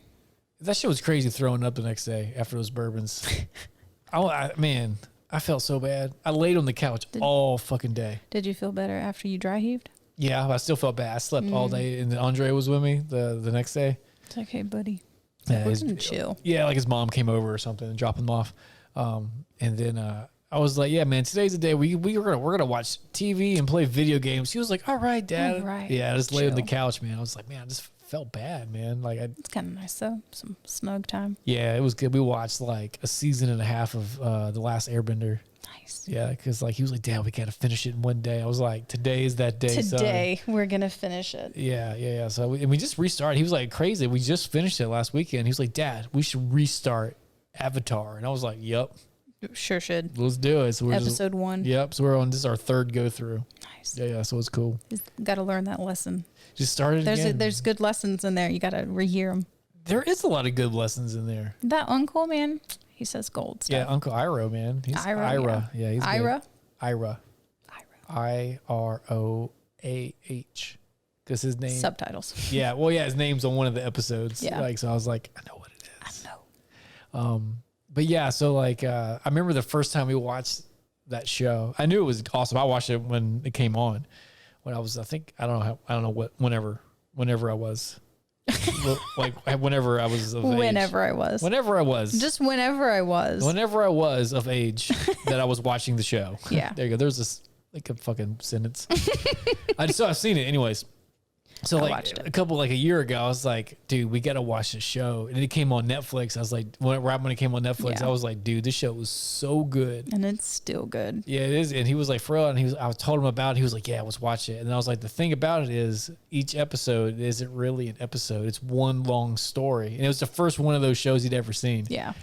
That shit was crazy throwing up the next day after those bourbons. Man, I felt so bad. I laid on the couch all fucking day. Did you feel better after you dry heaved? Yeah, I still felt bad. I slept all day, and then Andre was with me the next day. It's like, hey, buddy. Yeah, We're gonna chill. Yeah, like his mom came over or something and dropped him off. And then I was like, yeah, man, today's the day we're gonna watch TV and play video games. He was like, all right, Dad. All right. Yeah, I just laid on the couch, man. I was like, man, I just felt bad, man. Like it's kind of nice though. Some snug time. Yeah, it was good. We watched like a season and a half of The Last Airbender. Nice. Yeah, because like he was like, Dad, we gotta finish it in one day. I was like, today is that day. Today we're gonna finish it. Yeah. So we just restarted. He was like, crazy. We just finished it last weekend. He was like, Dad, we should restart Avatar. And I was like, yep. Sure should. Let's do it. So we're episode 1. Yep. So we're on. This is our third go through. Nice. Yeah. So it's cool. Got to learn that lesson. Just started again. There's good lessons in there. You got to rehear them. There is a lot of good lessons in there. That uncle, man, he says gold stuff. Yeah, Uncle Iro, man. He's Ira. Yeah, he's Ira. Good. Ira. IROAH. Because his name. Subtitles. Yeah. Well, yeah, his name's on one of the episodes. Yeah. Like, so I was like, I know what it is. I know. But yeah, so like I remember the first time we watched that show. I knew it was awesome. I watched it when it came on. When I was, whenever I was. Like whenever I was of age. Whenever I was. Just whenever I was. Whenever I was of age that I was watching the show. Yeah. There you go. There's this like a fucking sentence. I've seen it anyways. So like a year ago, I was like, dude, we got to watch this show. And it came on Netflix. I was like, right when it came on Netflix, Yeah. I was like, dude, this show was so good. And it's still good. Yeah, it is. And he was like, for real. And I told him about it. He was like, yeah, let's watch it. And I was like, the thing about it is each episode isn't really an episode. It's one long story. And it was the first one of those shows he'd ever seen. Yeah.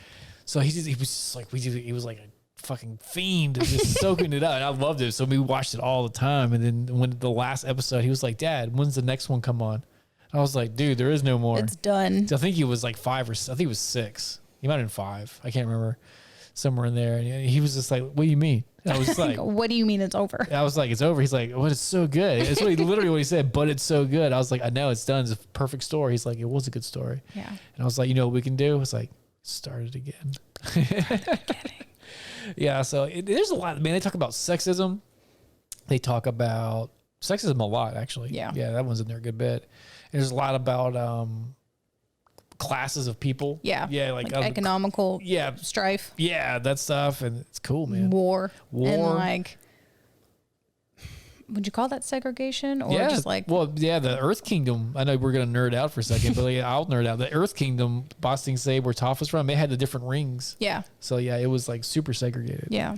So he was just like, he was like a fucking fiend, just soaking it up. And I loved it. So we watched it all the time. And then when the last episode, he was like, Dad, when's the next one come on? I was like, dude, there is no more. It's done. So I think he was like 5 or I think he was 6. He might have been 5. I can't remember. Somewhere in there. And he was just like, what do you mean? And I was like, what do you mean it's over? I was like, it's over. He's like, what? It's so good. It's literally what he said, but it's so good. I was like, I know it's done. It's a perfect story. He's like, it was a good story. Yeah. And I was like, you know what we can do? It's like, start it again. Yeah. So there's a lot, man. They talk about sexism. They talk about sexism a lot, actually. Yeah. Yeah. That one's in there a good bit. There's a lot about, classes of people. Yeah. Yeah. Like economical strife. Yeah. That stuff. And it's cool, man. War. And like, would you call that segregation or just like? Well, yeah, the Earth Kingdom. I know we're gonna nerd out for a second, but yeah, I'll nerd out. The Earth Kingdom, Boston say where Toph was from, they had the different rings. Yeah. So yeah, it was like super segregated. Yeah.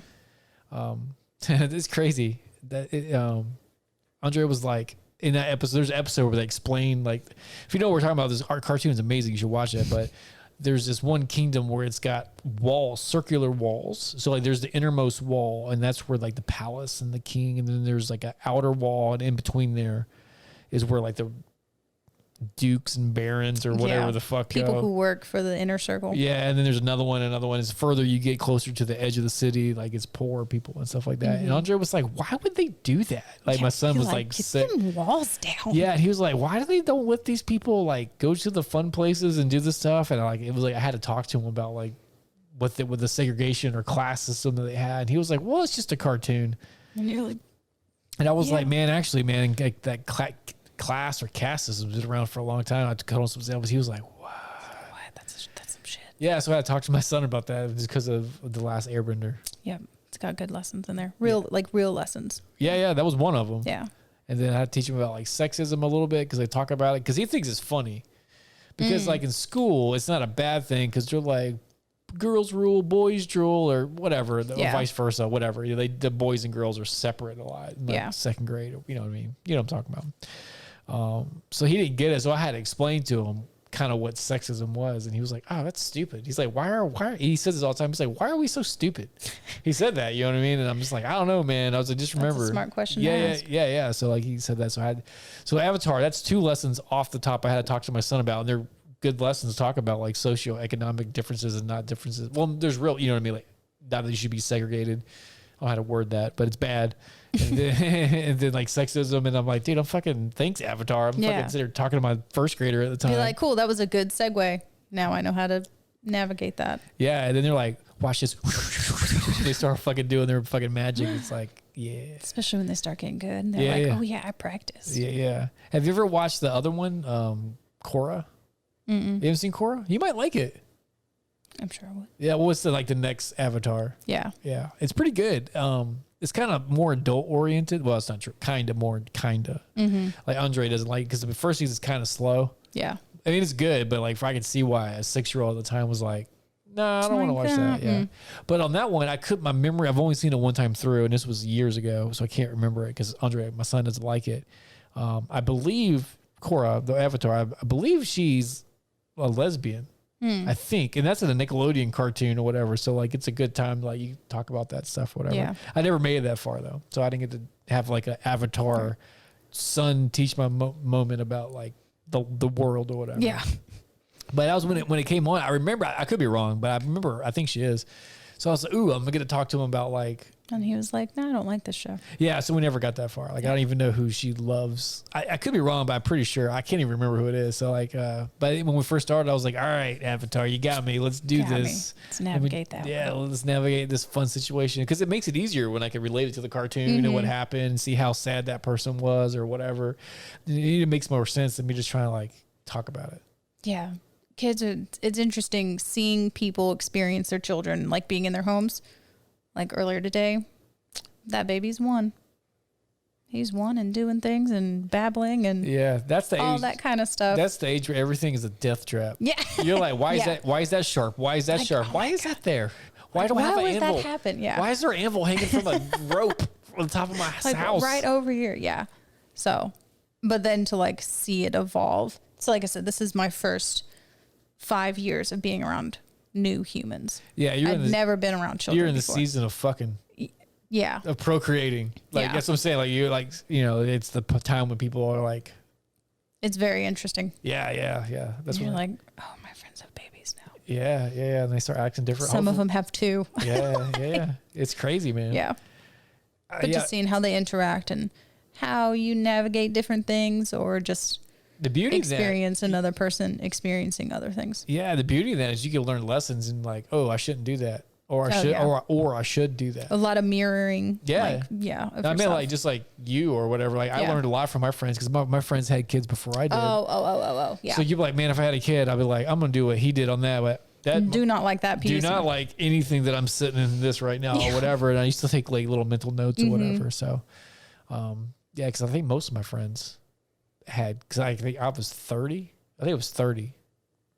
It's crazy that Andre was like in that episode. There's an episode where they explain like, if you know what we're talking about, this art cartoon is amazing. You should watch it, but. There's this one kingdom where it's got walls, circular walls. So like there's the innermost wall, and that's where like the palace and the king, and then there's like an outer wall, and in between there is where like the dukes and barons or whatever the fuck. People who work for the inner circle. Yeah, and then there's another one. Another one is further you get closer to the edge of the city, like it's poor people and stuff like that. And Andre was like, "Why would they do that?" Like my son was like, "Get sick. them walls down." Yeah, and he was like, "Why do they don't let these people like go to the fun places and do this stuff?" And like it was like I had to talk to him about like with the segregation or class system that they had. And he was like, "Well, it's just a cartoon." And you're like, and I was like, "Man, actually, man, like that class or caste system has been around for a long time." I cut on some examples. He was like, "What? That's some shit." Yeah, so I had to talk to my son about that just because of The Last Airbender. Yeah, it's got good lessons in there. Real lessons. Yeah, that was one of them. Yeah. And then I had to teach him about like sexism a little bit because they talk about it because he thinks it's funny. Because like in school, it's not a bad thing because they're like girls rule, boys drool, or whatever, or vice versa, whatever. You know, the boys and girls are separate a lot. In like second grade, you know what I mean? You know what I'm talking about. So he didn't get it, so I had to explain to him kind of what sexism was, and he was like, "Oh, that's stupid." He's like, "Why are?" He says this all the time. He's like, "Why are we so stupid?" He said that, you know what I mean? And I'm just like, "I don't know, man." I was like, "Just remember." That's a smart question. Yeah. So like he said that, so Avatar. That's 2 lessons off the top I had to talk to my son about, and they're good lessons to talk about, like socioeconomic differences and not differences. Well, there's real, you know what I mean? Like, not that you should be segregated. I don't know how to word that, but it's bad. And then like sexism, and I'm like, dude, I'm fucking thanks Avatar. I'm fucking sitting there talking to my first grader at the time. Be like, cool, that was a good segue. Now I know how to navigate that. Yeah, and then they're like, watch this. They start fucking doing their fucking magic. It's like, yeah. Especially when they start getting good. And they're like, oh yeah, I practiced. Yeah. Have you ever watched the other one, Korra? You haven't seen Korra? You might like it. I'm sure I would. Yeah, what's the next Avatar? Yeah. It's pretty good. It's kind of more adult oriented. Well, it's not true. Kind of. Like Andre doesn't like it because the first season's kind of slow. Yeah. I mean, it's good, but like I could see why a 6-year-old at the time was like, no, I don't want to watch that. Yeah. But on that one, my memory, I've only seen it one time through, and this was years ago, so I can't remember it because Andre, my son, doesn't like it. I believe Korra, the Avatar, I believe she's a lesbian. I think, and that's in a Nickelodeon cartoon or whatever. So like, it's a good time to like you talk about that stuff, whatever. Yeah. I never made it that far though, so I didn't get to have like an Avatar son teach my moment about like the world or whatever. Yeah. But that was when it came on. I remember, I could be wrong, but I remember, I think she is. So I was like, ooh, I'm gonna get to talk to him about like. And he was like, no, I don't like this show. Yeah, so we never got that far. Like, I don't even know who she loves. I could be wrong, but I'm pretty sure. I can't even remember who it is. So, like, but when we first started, I was like, all right, Avatar, you got me. Let's do this. Let's navigate that. Yeah, let's navigate this fun situation. Because it makes it easier when I can relate it to the cartoon and what happened, see how sad that person was or whatever. It makes more sense than me just trying to, like, talk about it. Yeah. Kids, it's interesting seeing people experience their children, like, being in their homes. Like earlier today, that baby's 1. He's 1 and doing things and babbling and that's the all age, that kind of stuff. That's the age where everything is a death trap. Yeah, you're like, why is that? Why is that sharp? Why is that like, sharp? Why is that there? Why do I have an anvil? Why would that happen? Yeah. Why is there an anvil hanging from a rope on top of my house? Right over here. Yeah. So, but then to like see it evolve. So, like I said, this is my first 5 years of being around new humans. Yeah, I've never been around children. You're in before. the season of fucking. Yeah. Of procreating. Like that's what I'm saying. Like you're like, you know, it's the time when people are like. It's very interesting. Yeah. That's you're like, oh, my friends have babies now. Yeah. And they start acting different. Some of them have 2. Yeah. It's crazy, man. Yeah. But just seeing how they interact and how you navigate different things or just. The beauty experience another person experiencing other things. Yeah, the beauty of that is you can learn lessons and like, oh, I shouldn't do that, or I should do that. A lot of mirroring. Yeah, I mean, like just like you or whatever. Like I learned a lot from my friends because my friends had kids before I did. Oh. Yeah. So you'd be like, man, if I had a kid, I'd be like, I'm gonna do what he did on that. But that do not like that piece. Do not like anything that I'm sitting in this right now or whatever. And I used to take like little mental notes or whatever. So, because I think most of my friends had, because I think I was 30. I think it was 30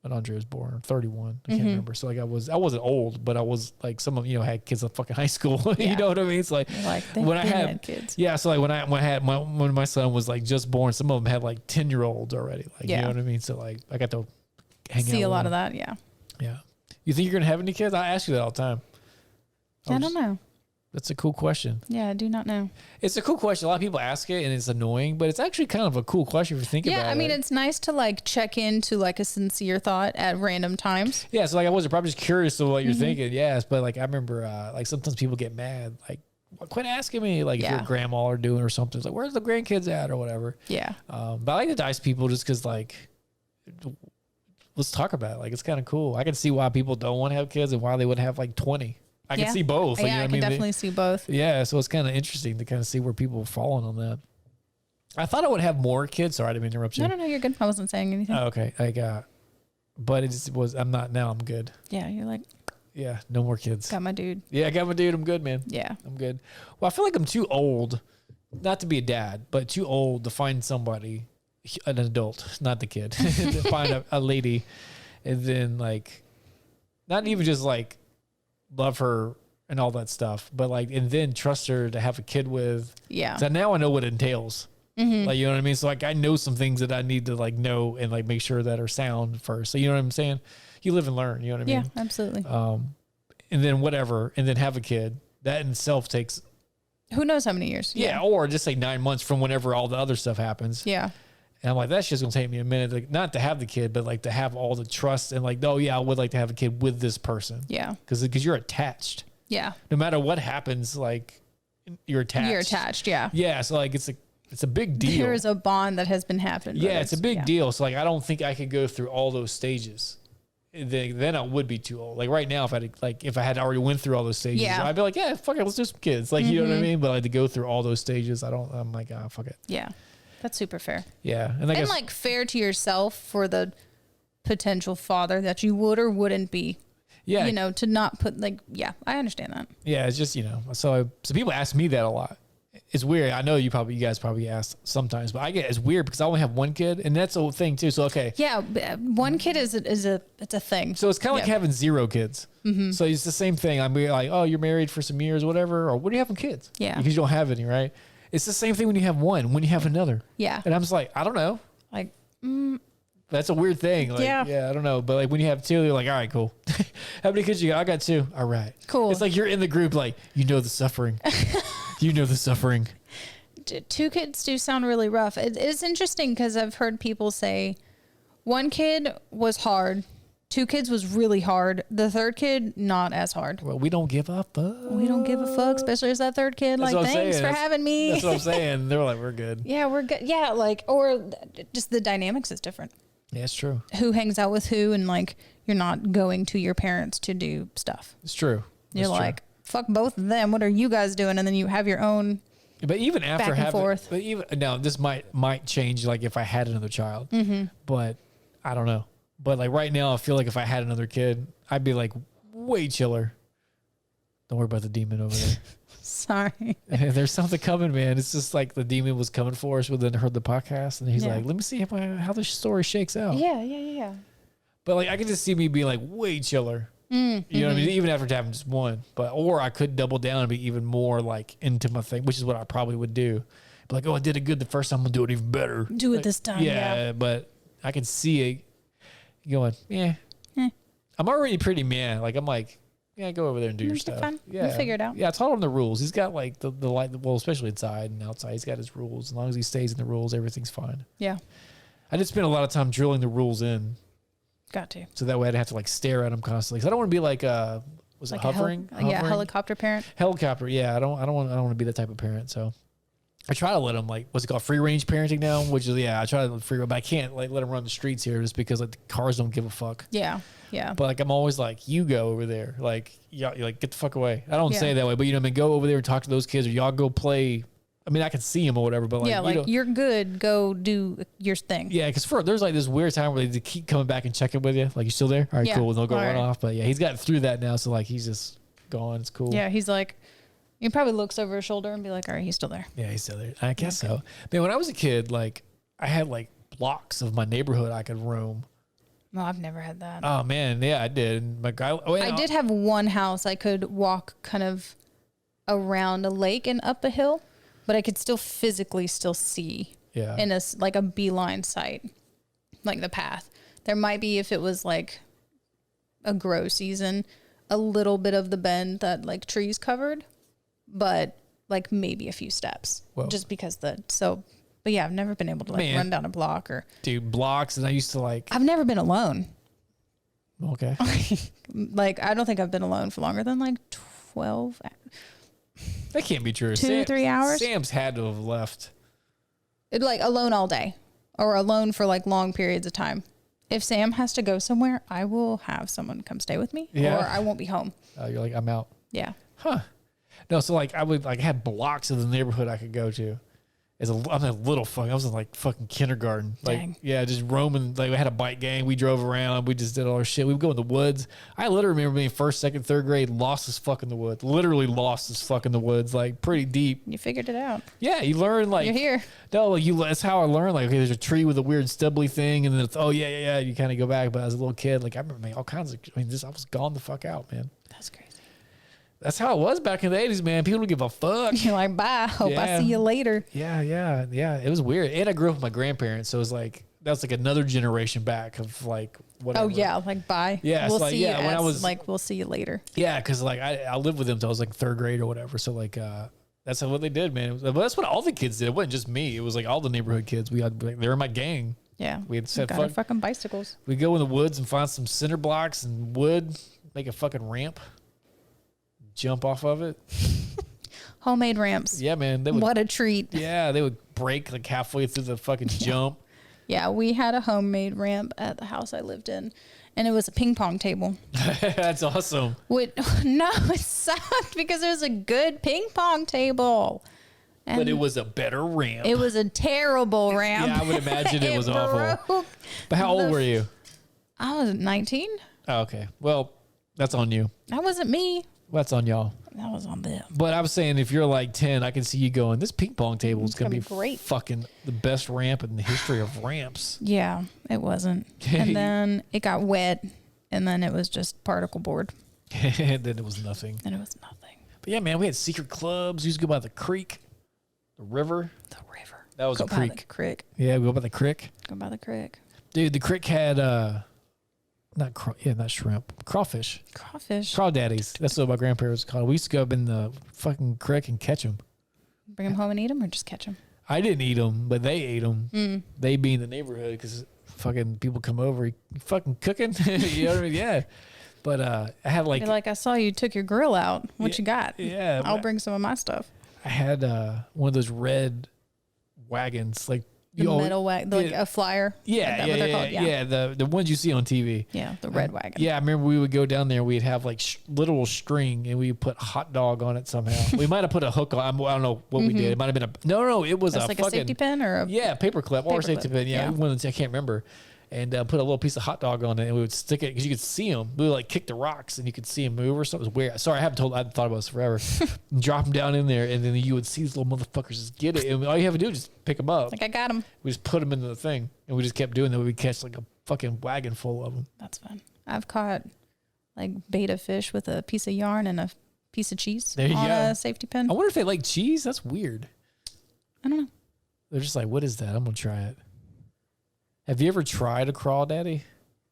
when Andre was born, or 31. I can't remember. So like I wasn't old, but I was like, some of had kids in fucking high school. You know what I mean? It's like when I had kids. Yeah, so like when my son was like just born, some of them had like 10-year-olds already. Like you know what I mean? So like I got to see a lot of that. Yeah. Yeah. You think you're gonna have any kids? I ask you that all the time. I don't know. That's a cool question. Yeah, I do not know. It's a cool question. A lot of people ask it and it's annoying, but it's actually kind of a cool question if you think about it. Yeah, I mean, it's nice to like check into like a sincere thought at random times. Yeah, so like I wasn't probably just curious of what you're thinking. Yes, but like I remember like sometimes people get mad, like, quit asking me, like if your grandma are doing or something. It's like, where's the grandkids at or whatever. Yeah. But I like to dice people just because like, let's talk about it. Like, it's kind of cool. I can see why people don't want to have kids and why they would have like 20. I can see both. Like, yeah, I can definitely see both. Yeah, so it's kind of interesting to kind of see where people are falling on that. I thought I would have more kids. Sorry, I didn't interrupt you. No, you're good. I wasn't saying anything. Oh, okay. But it just was, I'm not now. I'm good. Yeah, you're like, yeah, no more kids. got my dude. Yeah, I got my dude. I'm good, man. Yeah. I'm good. Well, I feel like I'm too old, not to be a dad, but too old to find somebody, an adult, not the kid, to find a lady, and then like, not even just like love her and all that stuff, but like, and then trust her to have a kid with. Yeah. So now I know what it entails. Like, you know what I mean? So like, I know some things that I need to like know and like make sure that are sound first. So you know what I'm saying? You live and learn, you know what I mean? Yeah, absolutely. And then whatever, and then have a kid. That in itself takes, who knows how many years? yeah, or just like 9 months from whenever all the other stuff happens. Yeah. And I'm like, that's just gonna take me a minute, like not to have the kid, but like to have all the trust and like, oh yeah, I would like to have a kid with this person. Yeah. Because you're attached. Yeah. No matter what happens, like you're attached. You're attached. Yeah. Yeah. So like it's a big deal. There is a bond that has been happening. Yeah, it's a big deal. So like I don't think I could go through all those stages. Then I would be too old. Like right now, if I had already went through all those stages, I'd be like, yeah, fuck it, let's do some kids. Like, you know what I mean? But like to go through all those stages, I'm like, fuck it. Yeah. That's super fair. Yeah. And like fair to yourself for the potential father that you would or wouldn't be. Yeah. You know, to not put like, yeah, I understand that. Yeah. It's just, you know, so people ask me that a lot. It's weird. I know you guys probably ask sometimes, but I get it's weird because I only have one kid, and that's a thing too. So okay, yeah, one kid it's a thing. So it's kind of like having 0 kids. So it's the same thing. I'm like, oh, you're married for some years, or whatever, or when are you having kids? Yeah, because you don't have any, right? It's the same thing when you have one, when you have another. Yeah, and I'm just like, I don't know, like. That's a weird thing. Like, yeah, I don't know. But like when you have 2, you're like, all right, cool. How many kids you got? I got 2. All right. Cool. It's like you're in the group, like, you know the suffering. You know the suffering. 2 kids do sound really rough. It's interesting because I've heard people say 1 kid was hard. 2 kids was really hard. The 3rd kid, not as hard. Well, we don't give a fuck. We don't give a fuck, especially as that 3rd kid. That's like, thanks for having me. That's what I'm saying. They're like, we're good. Yeah, we're good. Yeah, like, or just the dynamics is different. Yeah, it's true. Who hangs out with who, and like you're not going to your parents to do stuff. It's true. You're like, fuck both of them. What are you guys doing? And then you have your own. But even after back and having, forth. but even now, this might change. Like if I had another child, but I don't know. But like right now, I feel like if I had another kid, I'd be like way chiller. Don't worry about the demon over there. Sorry. There's something coming, man. It's just like the demon was coming for us, but then heard the podcast, and he's like, "Let me see how the story shakes out." Yeah. But like, I could just see me being like way chiller. You know what I mean? Even after having just one, or I could double down and be even more like into my thing, which is what I probably would do. But like, oh, I did it good the first time, I'm gonna do it even better. Do it like, this time. Yeah. But I can see it going, I'm already pretty mad. Like I'm like, yeah, go over there and do your stuff. Fine. Yeah, We'll figure it out. Yeah, I taught him the rules. He's got like the light, well, especially inside and outside. He's got his rules. As long as he stays in the rules, everything's fine. Yeah. I did spend a lot of time drilling the rules in. Got to. So that way I'd have to like stare at him constantly. Cause I don't want to be like was like it hovering? Yeah, helicopter parent. Helicopter. Yeah, I don't want to be that type of parent. So I try to let him like, what's it called, free range parenting now? Which is I try to free, but I can't like let him run the streets here just because like the cars don't give a fuck. Yeah. Yeah. But like I'm always like, you go over there, like y'all, like get the fuck away. I don't say it that way, but you know what I mean, go over there and talk to those kids, or y'all go play. I mean, I can see them or whatever, but like, you're good. Go do your thing. Yeah, because there's like this weird time where they keep coming back and checking with you, like you still there? All right, cool. And they'll go run off. But yeah, he's gotten through that now, so like he's just gone. It's cool. Yeah, he's like, he probably looks over his shoulder and be like, all right, he's still there. Yeah, he's still there. I guess so. Man, when I was a kid, like I had like blocks of my neighborhood I could roam. No, I've never had that. Oh man, yeah, I did. Like I did have one house I could walk kind of around a lake and up a hill, but I could still physically see in a beeline sight, like the path. There might be, if it was like a grow season, a little bit of the bend that like trees covered, but like maybe a few steps. Whoa. Just because but yeah, I've never been able to like run down a block or. Dude, blocks. And I used to like. I've never been alone. Okay. Like, I don't think I've been alone for longer than like 12. That can't be true. 2-3 hours. Sam's had to have left. Like alone all day or alone for like long periods of time. If Sam has to go somewhere, I will have someone come stay with me or I won't be home. You're like, I'm out. Yeah. Huh. No, so like I would like have blocks of the neighborhood I could go to. I'm a little fuck. I was in like fucking kindergarten. Like, Dang. yeah, just roaming. Like we had a bike gang. We drove around. We just did all our shit. We would go in the woods. I literally remember being first, second, third grade, lost as fuck in the woods. Literally lost as fuck in the woods. Like pretty deep. You figured it out. Yeah, you learn like You're here. No, like that's how I learned. Like, okay, there's a tree with a weird stubbly thing, and then it's yeah. You kind of go back. But as a little kid, like I remember all kinds of. I was gone the fuck out, man. That's crazy. That's how it was back in the 80s, man. People don't give a fuck. You're like, bye. Hope I see you later. Yeah. It was weird. And I grew up with my grandparents, so it was like that was like another generation back of like whatever. Oh yeah, like bye. Yeah, we'll like, see you when I was like we'll see you later. Yeah, because like I lived with them till I was like third grade or whatever. So like that's what they did, man. But that's what all the kids did. It wasn't just me. It was like all the neighborhood kids. We had they were my gang. Yeah, we had set got fucking bicycles. We go in the woods and find some cinder blocks and wood, make a fucking ramp. Jump off of it. Homemade ramps. Yeah, man. What a treat. Yeah, they would break like halfway through the fucking jump. Yeah, we had a homemade ramp at the house I lived in, and it was a ping pong table. That's awesome. No, it sucked because it was a good ping pong table. And but it was a better ramp. It was a terrible ramp. Yeah, I would imagine it was awful. But how old were you? I was 19. Oh, okay. Well, that's on you. That wasn't me. That's on y'all. That was on them. But I was saying, if you're like 10, I can see you going, this ping pong table is going to be great. Fucking the best ramp in the history of ramps. Yeah, it wasn't. And then it got wet, and then it was just particle board. And then it was nothing. And it was nothing. But yeah, man, we had secret clubs. We used to go by the creek, the river. The river. That was go a creek. By the creek. Yeah, we go by the creek. Go by the creek. Dude, the creek had not shrimp, crawfish. Crawdaddies. That's what my grandparents called it. We used to go up in the fucking creek and catch them. Bring them home and eat them, or just catch them? I didn't eat them, but they ate them. They be in the neighborhood because fucking people come over, you fucking cooking. You know what I mean? Yeah. But I had like... You're like, I saw you took your grill out. What you got? Yeah. I'll bring some of my stuff. I had one of those red wagons, like... The metal wagon, like a flyer. Yeah, yeah. The ones you see on TV. Yeah, the red wagon. Yeah, I remember we would go down there. We'd have like literal string, and we would put hot dog on it somehow. We might have put a hook on. I don't know what we did. It might have been no. It was like a safety pin or a paper clip or a safety pin. Yeah, I can't remember. And put a little piece of hot dog on it, and we would stick it because you could see them. We would like kick the rocks, and you could see them move or something. It was weird. Sorry, I haven't thought about this forever. Drop them down in there, and then you would see these little motherfuckers just get it. And all you have to do is just pick them up. Like, I got them. We just put them into the thing, and we just kept doing that. We'd catch like a fucking wagon full of them. That's fun. I've caught like betta fish with a piece of yarn and a piece of cheese on a safety pin. I wonder if they like cheese. That's weird. I don't know. They're just like, what is that? I'm gonna try it. Have you ever tried a crawdaddy?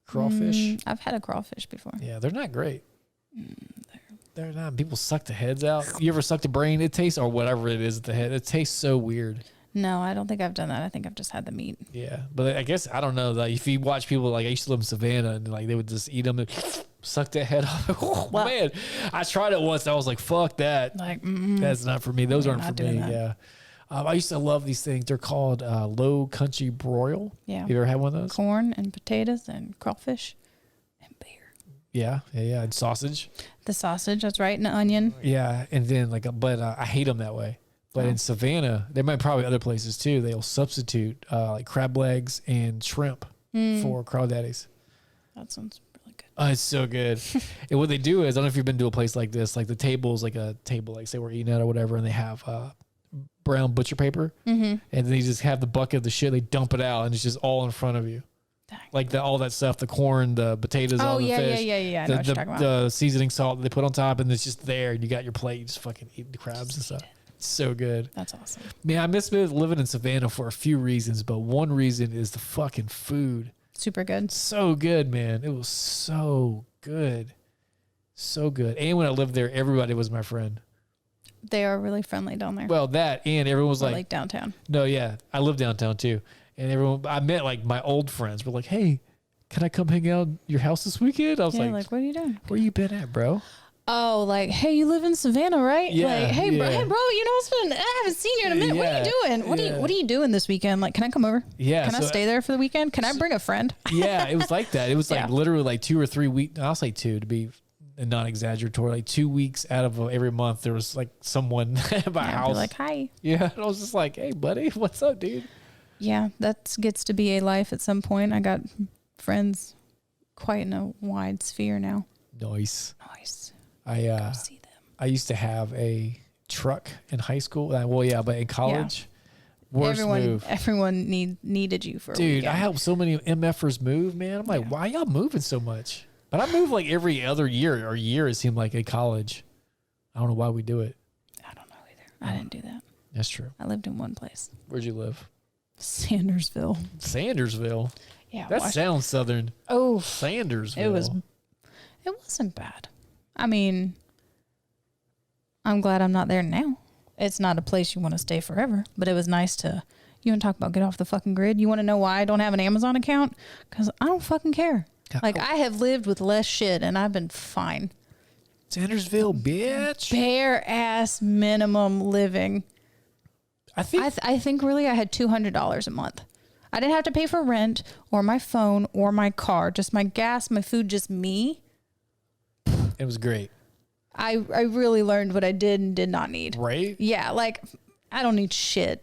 Crawfish? I've had a crawfish before. Yeah, they're not great. They're not. People suck the heads out. You ever suck the brain? It tastes, or whatever it is at the head. It tastes so weird. No, I don't think I've done that. I think I've just had the meat. Yeah, but I guess, I don't know. Like, if you watch people, like I used to live in Savannah, and like they would just eat them and suck that head off. Oh, man. I tried it once. I was like, fuck that. Like, that's not for me. Those aren't for me. Yeah. I used to love these things. They're called low country broil. Yeah. You ever had one of those? Corn and potatoes and crawfish and beer. Yeah. And sausage. The sausage, that's right, and an onion. Yeah, and then I hate them that way. But in Savannah, there might probably other places too. They'll substitute like crab legs and shrimp for crawdaddies. That sounds really good. It's so good. And what they do is, I don't know if you've been to a place like this, like the table's like a table, like say we're eating at or whatever, and they have brown butcher paper, and they just have the bucket of the shit. They dump it out, and it's just all in front of you. Dang. Like all that stuff, the corn, the potatoes, all the fish. Yeah. I know what you're talking about. The seasoning salt that they put on top, and it's just there, and you got your plate. You just fucking eat the crabs and stuff. It's so good. That's awesome. Man, I miss living in Savannah for a few reasons, but one reason is the fucking food. Super good. So good, man. It was so good. So good. And when I lived there, everybody was my friend. They are really friendly down there. Well, that and everyone was like downtown. No, yeah, I live downtown too, and everyone I met like my old friends were like, "Hey, can I come hang out at your house this weekend?" I was like, "What are you doing? Where you been at, bro?" Oh, like, hey, you live in Savannah, right? Yeah, like, hey, bro, you know, I haven't seen you in a minute. What are you doing? What are you doing this weekend? Like, can I come over? Yeah, can I stay there for the weekend? Can I bring a friend? Yeah, it was like that. It was like literally like 2 or 3 weeks. I'll say 2 to be not exaggeratory. Like 2 weeks out of every month, there was like someone at my house. Like, hi. Yeah, and I was just like, hey, buddy, what's up, dude? Yeah, that gets to be a life at some point. I got friends quite in a wide sphere now. Nice. Go see them. I used to have a truck in high school. Well, yeah, but in college, worst move. Everyone needed you for a Dude, weekend. I helped so many MFers move, man. I'm like, why y'all moving so much? But I move like every other year or year, it seemed like, in college. I don't know why we do it. I don't know either. I didn't do that. That's true. I lived in one place. Where'd you live? Sandersville. Yeah. That sounds southern. Oh, Sandersville. It wasn't bad. I mean, I'm glad I'm not there now. It's not a place you want to stay forever, but it was nice to, you want to talk about get off the fucking grid? You want to know why I don't have an Amazon account? Because I don't fucking care. Like, I have lived with less shit and I've been fine. Sandersville, bitch. Bare ass minimum living. I think really I had $200 a month. I didn't have to pay for rent or my phone or my car, just my gas, my food, just me. It was great. I really learned what I did and did not need. Right? Yeah, like, I don't need shit.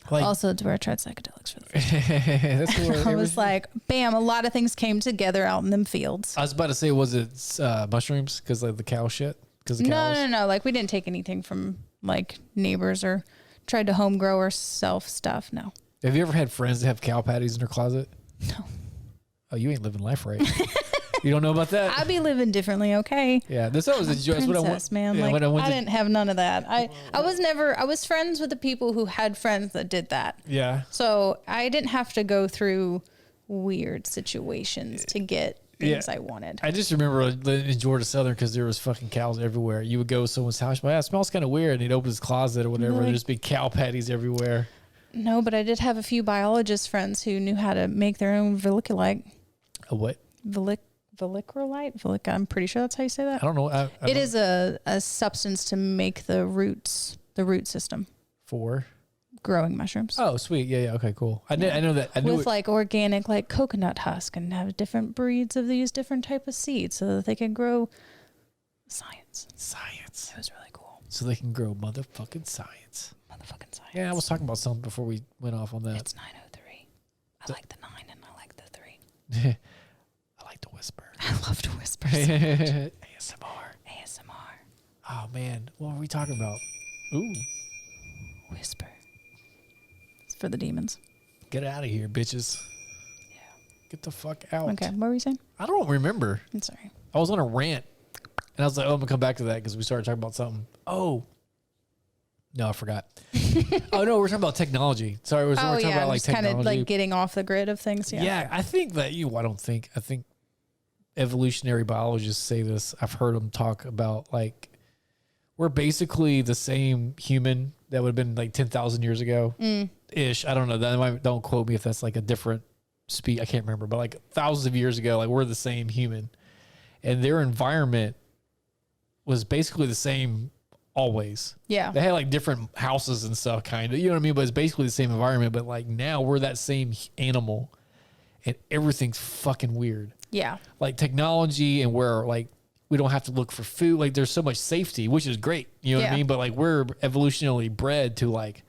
Like, also, it's where I tried psychedelics for the first time. That's where I was like, bam, a lot of things came together out in them fields. I was about to say, was it mushrooms? Because like the cow shit? Because the cows? No. Like, we didn't take anything from like neighbors or tried to home grow ourself stuff. No. Have you ever had friends that have cow patties in their closet? No. Oh, you ain't living life right. You don't know about that? I'd be living differently, okay? Yeah, that's what I want, man. Yeah, like, I didn't have none of that. I was friends with the people who had friends that did that. Yeah. So I didn't have to go through weird situations to get things I wanted. I just remember in Georgia Southern because there was fucking cows everywhere. You would go to someone's house, it smells kind of weird, and he'd open his closet or whatever. There'd just be cow patties everywhere. No, but I did have a few biologist friends who knew how to make their own vermiculite. A what? Vermiculite? I'm pretty sure that's how you say that. I don't know. It is a substance to make the root system for growing mushrooms. Oh, sweet. Yeah. Okay, cool. I know that. I knew with like organic, like coconut husk, and have different breeds of these different type of seeds so that they can grow science. It was really cool. So they can grow motherfucking science. Yeah, I was talking about something before we went off on that. It's 9:03. I like the 9 and I like the 3. I like to whisper. I love to whisper so much. ASMR. Oh, man. What were we talking about? Ooh. Whisper. It's for the demons. Get out of here, bitches. Yeah. Get the fuck out. Okay, what were you saying? I don't remember. I'm sorry. I was on a rant. And I was like, I'm going to come back to that because we started talking about something. Oh. No, I forgot. Oh, no, we're talking about technology. Sorry, we're talking about like technology. Kind of like getting off the grid of things. Yeah, I think that I think evolutionary biologists say this. I've heard them talk about like we're basically the same human that would have been like 10,000 years ago ish. I don't know. Don't quote me if that's like a different speed. I can't remember, but like thousands of years ago, like we're the same human, and their environment was basically the same. Always. Yeah. They had like different houses and stuff, kind of, you know what I mean? But it's basically the same environment. But like now we're that same animal and everything's fucking weird. Yeah. Like technology and where like we don't have to look for food. Like there's so much safety, which is great. You know what I mean? But like we're evolutionarily bred to like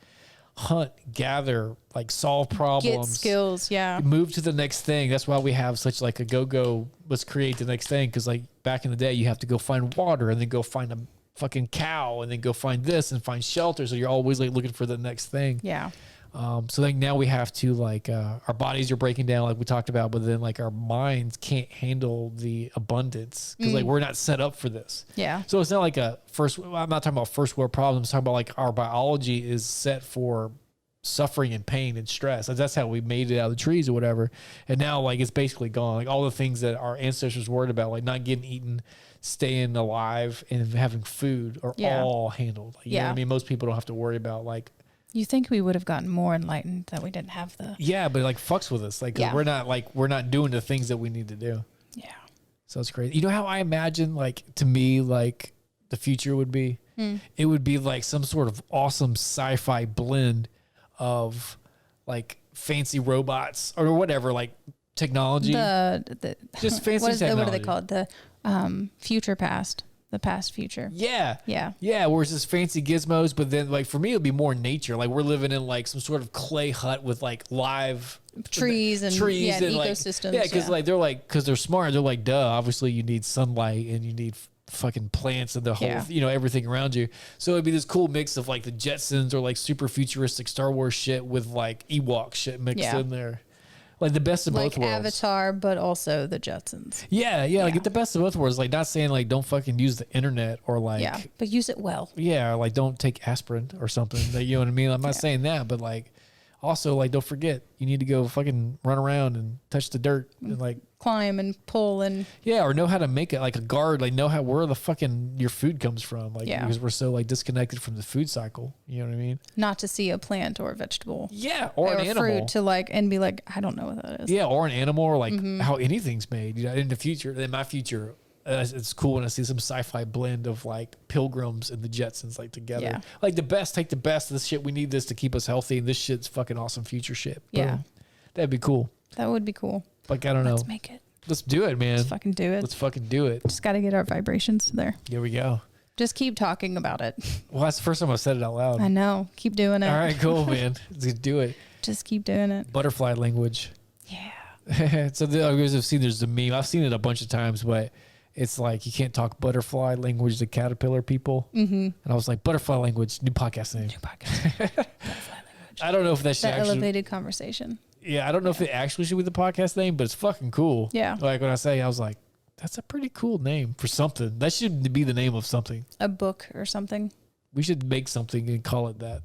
hunt, gather, like solve problems. Get skills. Yeah. Move to the next thing. That's why we have such like a go. Let's create the next thing. Cause like back in the day, you have to go find water and then go find a fucking cow and then go find this and find shelter. So you're always like looking for the next thing. Yeah. So like now we have to like, our bodies are breaking down like we talked about, but then like our minds can't handle the abundance because like we're not set up for this. Yeah. So it's not like I'm not talking about first world problems. I'm talking about like our biology is set for suffering and pain and stress. Like, that's how we made it out of the trees or whatever. And now like it's basically gone. Like all the things that our ancestors worried about, like not getting eaten, staying alive, and having food are all handled. Like, you know what I mean? Most people don't have to worry about like. You think we would have gotten more enlightened that we didn't have the. Yeah, but like fucks with us. Like, 'cause we're not doing the things that we need to do. Yeah. So it's crazy. You know how I imagine, like, to me, like the future would be? It would be like some sort of awesome sci-fi blend of like fancy robots or whatever, like technology. Just fancy technology. What do they call it? The future past. The past future. Yeah. Yeah. Yeah. Where it's just fancy gizmos, but then like for me, it would be more nature. Like we're living in like some sort of clay hut with like live trees and ecosystems. Yeah. Cause like, cause they're smart. They're like, duh, obviously you need sunlight and you need fucking plants and the whole, everything around you. So it'd be this cool mix of like the Jetsons or like super futuristic Star Wars shit with like Ewok shit mixed in there. Like the best of both worlds. Like Avatar, but also the Jetsons. Yeah. Like get the best of both worlds. Like not saying like don't fucking use the internet or like. Yeah, but use it well. Yeah, or like don't take aspirin or something. Like, you know what I mean? I'm not saying that, but like also like don't forget you need to go fucking run around and touch the dirt and like climb and pull and or know how to make it like a guard, like know how where the fucking your food comes from, like because we're so like disconnected from the food cycle. You know what I mean? Not to see a plant or a vegetable, or an animal, fruit to like and be like, I don't know what that is. Or an animal, or like how anything's made. You know, in the future, in my future. It's cool when I see some sci-fi blend of like Pilgrims and the Jetsons like together. Yeah. Like take the best of this shit. We need this to keep us healthy, and this shit's fucking awesome future shit. Boom. Yeah, that'd be cool. That would be cool. Like I don't know. Let's make it. Let's do it, man. Let's fucking do it. Let's fucking do it. Just got to get our vibrations there. Here we go. Just keep talking about it. Well, that's the first time I said it out loud. I know. Keep doing it. All right, cool, man. Let's do it. Just keep doing it. Butterfly language. Yeah. So you guys have seen there's a meme. I've seen it a bunch of times, but it's like you can't talk butterfly language to caterpillar people. Mm-hmm. And I was like, butterfly language, new podcast name. Butterfly language. I don't know if that should actually... elevated conversation. Yeah, I don't know if it actually should be the podcast name, but it's fucking cool. Yeah. Like when I was like, that's a pretty cool name for something. That should be the name of something. A book or something. We should make something and call it that.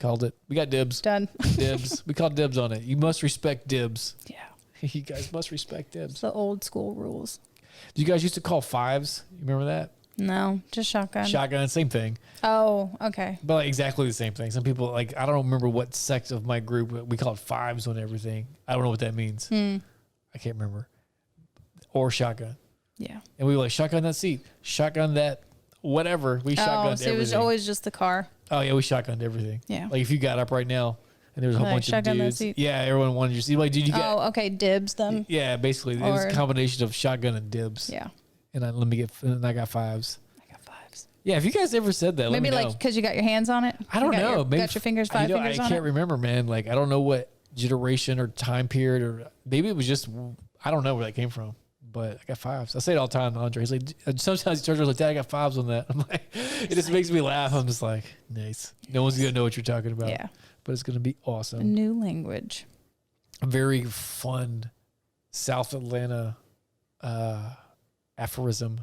Called it. We got dibs. Done. Dibs. We call dibs on it. You must respect dibs. Yeah. You guys must respect dibs. It's the old school rules. Do you guys used to call fives? You remember that? No, just shotgun. Shotgun, same thing. Oh, okay. But like exactly the same thing. Some people like I don't remember what sect of my group we called fives on everything. I don't know what that means. I can't remember. Or shotgun. Yeah. And we were like shotgun that seat, shotgun that whatever. We shotgunned everything. It was always just the car. Oh yeah, we shotgunned everything. Yeah. Like if you got up right now and there was a whole bunch of dudes. Yeah, everyone wanted your seat. Like, dude, you got. Oh, okay, dibs then. Yeah, basically it was a combination of shotgun and dibs. Yeah. And I got fives. I got fives. Yeah, if you guys ever said that, maybe let me like because you got your hands on it. I don't know. Maybe got your fingers, fingers on it. I can't remember, man. Like I don't know what generation or time period, or maybe it was just I don't know where that came from. But I got fives. I say it all the time to Andre. He's like, sometimes he turns around like, Dad, I got fives on that. I'm like, it just makes me laugh. I'm just like, nice. No one's gonna know what you're talking about. Yeah. But it's gonna be awesome. A new language. A very fun South Atlanta aphorism.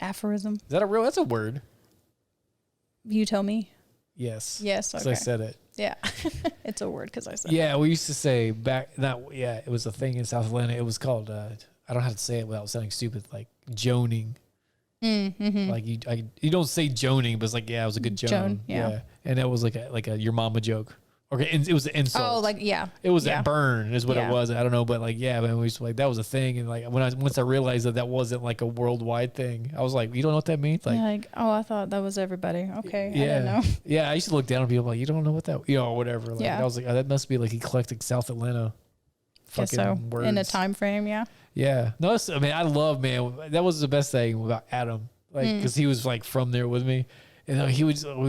Aphorism. Is that that's a word? You tell me. Yes. Yes. Because okay. I said it. Yeah. It's a word because I said it. We used to say it was a thing in South Atlanta. It was called, I don't know how to say it without sounding stupid, like joning. Mm-hmm. Like you don't say joning, but it's like, it was a good joan. Yeah. And that was like a your mama joke. Okay, it was an insult. Oh, like it was a burn, is what it was. I don't know, but like man, we used to, like that was a thing, and like once I realized that wasn't like a worldwide thing, I was like, you don't know what that means? Like oh, I thought that was everybody. Okay, I don't know. Yeah, I used to look down on people like you don't know what that, or whatever. Like, I was like, that must be like eclectic South Atlanta. Fucking words. In a time frame, yeah. Yeah, no, I love that was the best thing about Adam, like because he was like from there with me, and we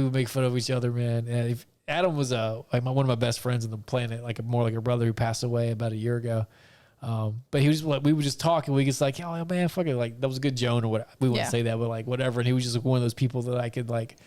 would make fun of each other, man, and if. Adam was one of my best friends on the planet, like more like a brother who passed away about a year ago. But he was like, we would just talk and we just like, oh man, fuck it, like that was a good Joan or what. We wouldn't say that, but like whatever. And he was just like one of those people that I could like,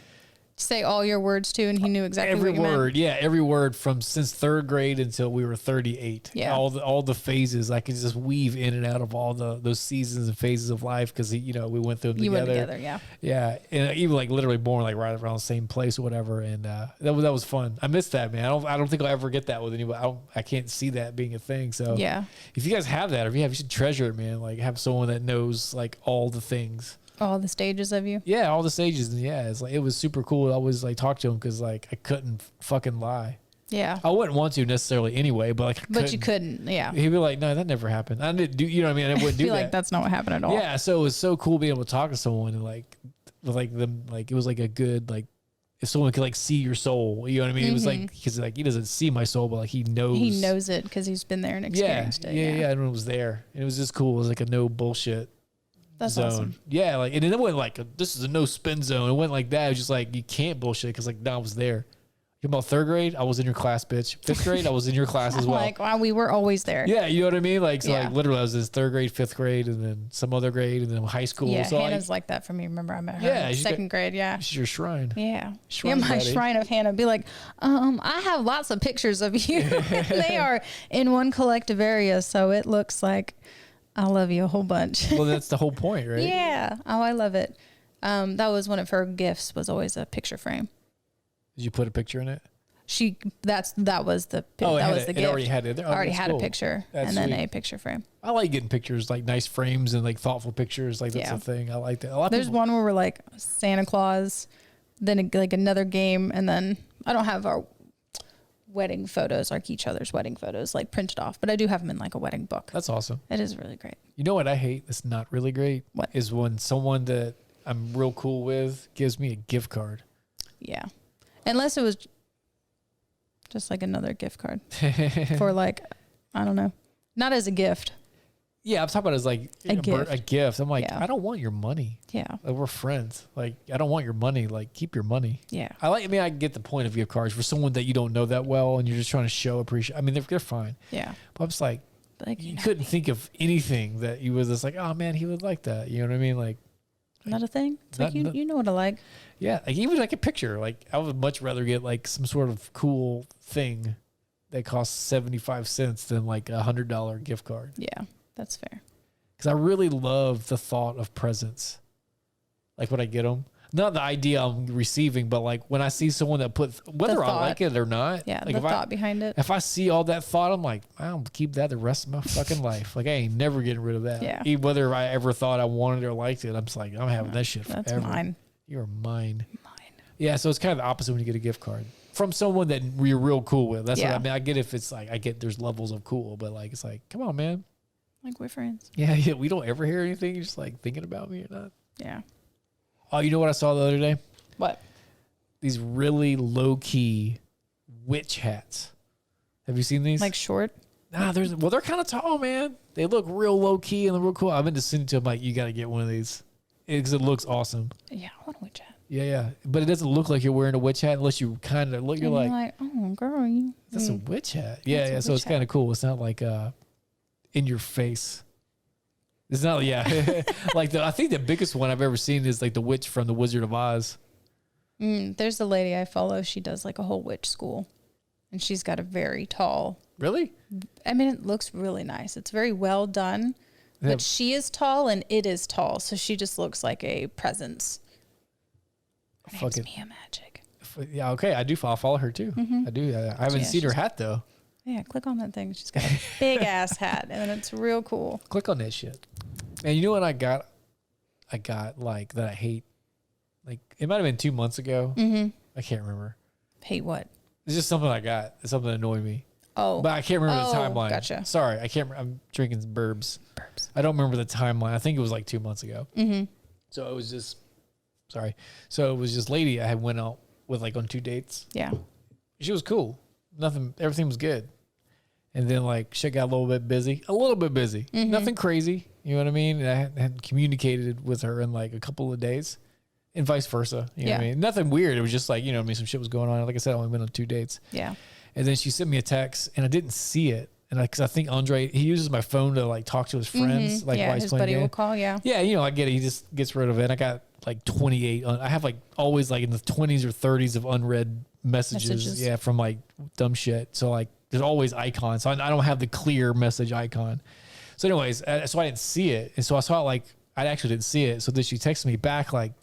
say all your words too, and he knew exactly every what you word. meant. Yeah, every word from since 3rd grade until we were 38. Yeah. All the phases. I could just weave in and out of all those seasons and phases of life because we went through them You together. went together, yeah. Yeah, and even like literally born like right around the same place or whatever, and that was fun. I miss that, man. I don't think I'll ever get that with anybody. I can't see that being a thing. So Yeah. if you guys have that, or if you should treasure it, man. Like have someone that knows like all the things. All the stages of you. Yeah, all the stages. And yeah, it's like it was super cool. I always like talk to him because like I couldn't fucking lie. Yeah. I wouldn't want to necessarily anyway, but like But you couldn't, yeah. He'd be like, "No, that never happened. I didn't do. You know what I mean? I wouldn't do Be that." like, that's not what happened at all. Yeah, so it was so cool being able to talk to someone and like them, like it was like a good like if someone could like see your soul. You know what I mean? It was like because like he doesn't see my soul, but like he knows. He knows it because he's been there and experienced it. Yeah, and it was there. And it was just cool. It was like a no bullshit. That's zone. awesome. Yeah, like and then it went like this is a no spin zone. It went like that. It was just like you can't bullshit because like no, I was there. You about 3rd grade, I was in your class, bitch. 5th grade, I was in your class as well. Like, wow, we were always there. Yeah, you know what I mean? Like, so Yeah. like literally, I was in 3rd grade, 5th grade, and then some other grade, and then high school. Yeah, so Hannah's like that for me. Remember, I met her Yeah, in she's 2nd grade. Yeah. she's your shrine. Yeah. Shrine yeah, my buddy. shrine of Hannah. Be like, I have lots of pictures of you. They are in one collective area, so it looks like I love you a whole bunch. Well, that's the whole point, right? Yeah. Oh, I love it. That was one of her gifts. Was always a picture frame. Did you put a picture in it? That was the Oh, that it was had the it gift. already had it. Oh, already that's had cool. a picture That's and then sweet. a picture frame. I like getting pictures, like nice frames and like thoughtful pictures. Like that's Yeah. the thing. I like that. A lot of There's people, one where we're like Santa Claus, then like another game, and then I don't have our wedding photos, like each other's wedding photos, like printed off, but I do have them in like a wedding book. That's awesome. It is really great. You know what I hate? That's not really great. What? Is when someone that I'm real cool with gives me a gift card. Yeah, unless it was just like another gift card for like I don't know, not as a gift. Yeah, I'm talking about as like A gift. a gift. I'm like, Yeah. I don't want your money. Yeah, Like, we're friends. Like, I don't want your money. Like, keep your money. yeah, I get the point of gift cards for someone that you don't know that well and you're just trying to show appreciation. I mean, they're fine. yeah. But I'm just like, Like you know, couldn't think of anything that you was just like, oh man, he would like that. You know what I mean? Like, not a thing. It's like Not- you know what I like. yeah, like even like a picture. Like, I would much rather get like some sort of cool thing that costs 75 cents than like $100 gift card. Yeah, that's fair. Because I really love the thought of presents. Like when I get them, not the idea I'm receiving, but like when I see someone that put whether I thought. like it or not. Yeah, like the if thought behind it. if I see all that thought, I'm like, I'll keep that the rest of my fucking life. Like I ain't never getting rid of that. Yeah. Even whether I ever thought I wanted it or liked it, I'm just like, I'm having that shit That's forever. mine. You're mine. Mine. Yeah, so it's kind of the opposite when you get a gift card from someone that you're real cool with. That's what Yeah. I mean. I get if it's like there's levels of cool, but like it's like, come on, man. Like we're friends. Yeah, we don't ever hear anything. You're just like thinking about me or not. Yeah. Oh, you know what I saw the other day? What? These really low key witch hats. Have you seen these? Like short? Nah, they're kind of tall, man. They look real low key and they're real cool. I've been just sending to them like, you got to get one of these because it looks awesome. Yeah, I want a witch hat. Yeah, but it doesn't look like you're wearing a witch hat unless you kind of look. You're And like, oh, girl, you. that's a witch hat. Yeah, That's a So it's witch kind of cool. It's not like in your face. It's not, yeah. Like I think the biggest one I've ever seen is like the witch from the Wizard of Oz. There's a lady I follow. She does like a whole witch school, and she's got a very tall. Really? I mean, it looks really nice. It's very well done, Yeah. but she is tall and it is tall, so she just looks like a presence. Her name's Fucking- Mia Magic. Yeah, okay. I'll follow her too. I do. I haven't Yeah, seen her she's- hat though. Yeah, click on that thing. She's got a big ass hat, and it's real cool. Click on that shit. And you know what I got? I got like that I hate. Like it might have been 2 months ago. I can't remember. Hate what? It's just something I got. It's something that annoyed me. Oh, But I can't remember the Oh, timeline. gotcha. Sorry, I can't. I'm drinking burbs. burps. I don't remember the timeline. I think it was like 2 months ago. So it was just. Sorry. So it was just lady I had went out with like on 2 dates. Yeah. She was cool. Nothing. Everything was good. And then like shit got a little bit busy. Nothing crazy. You know what I mean? And I hadn't communicated with her in like a couple of days, and vice versa. You know what I Yeah. mean? Nothing weird. It was just like, you know what I mean, some shit was going on. Like I said, I only been on 2 dates. Yeah. And then she sent me a text, and I didn't see it. And because I think Andre, he uses my phone to like talk to his friends, like yeah, while he's his playing buddy will games. call. Yeah. Yeah, you know, I get it. He just gets rid of it. I got like 28. I have like always like in the 20s or 30s of unread messages. Yeah, from like dumb shit. So like there's always icons. So I don't have the clear message icon. So anyways, so I didn't see it. And so I saw it like, I actually didn't see it. So then she texted me back like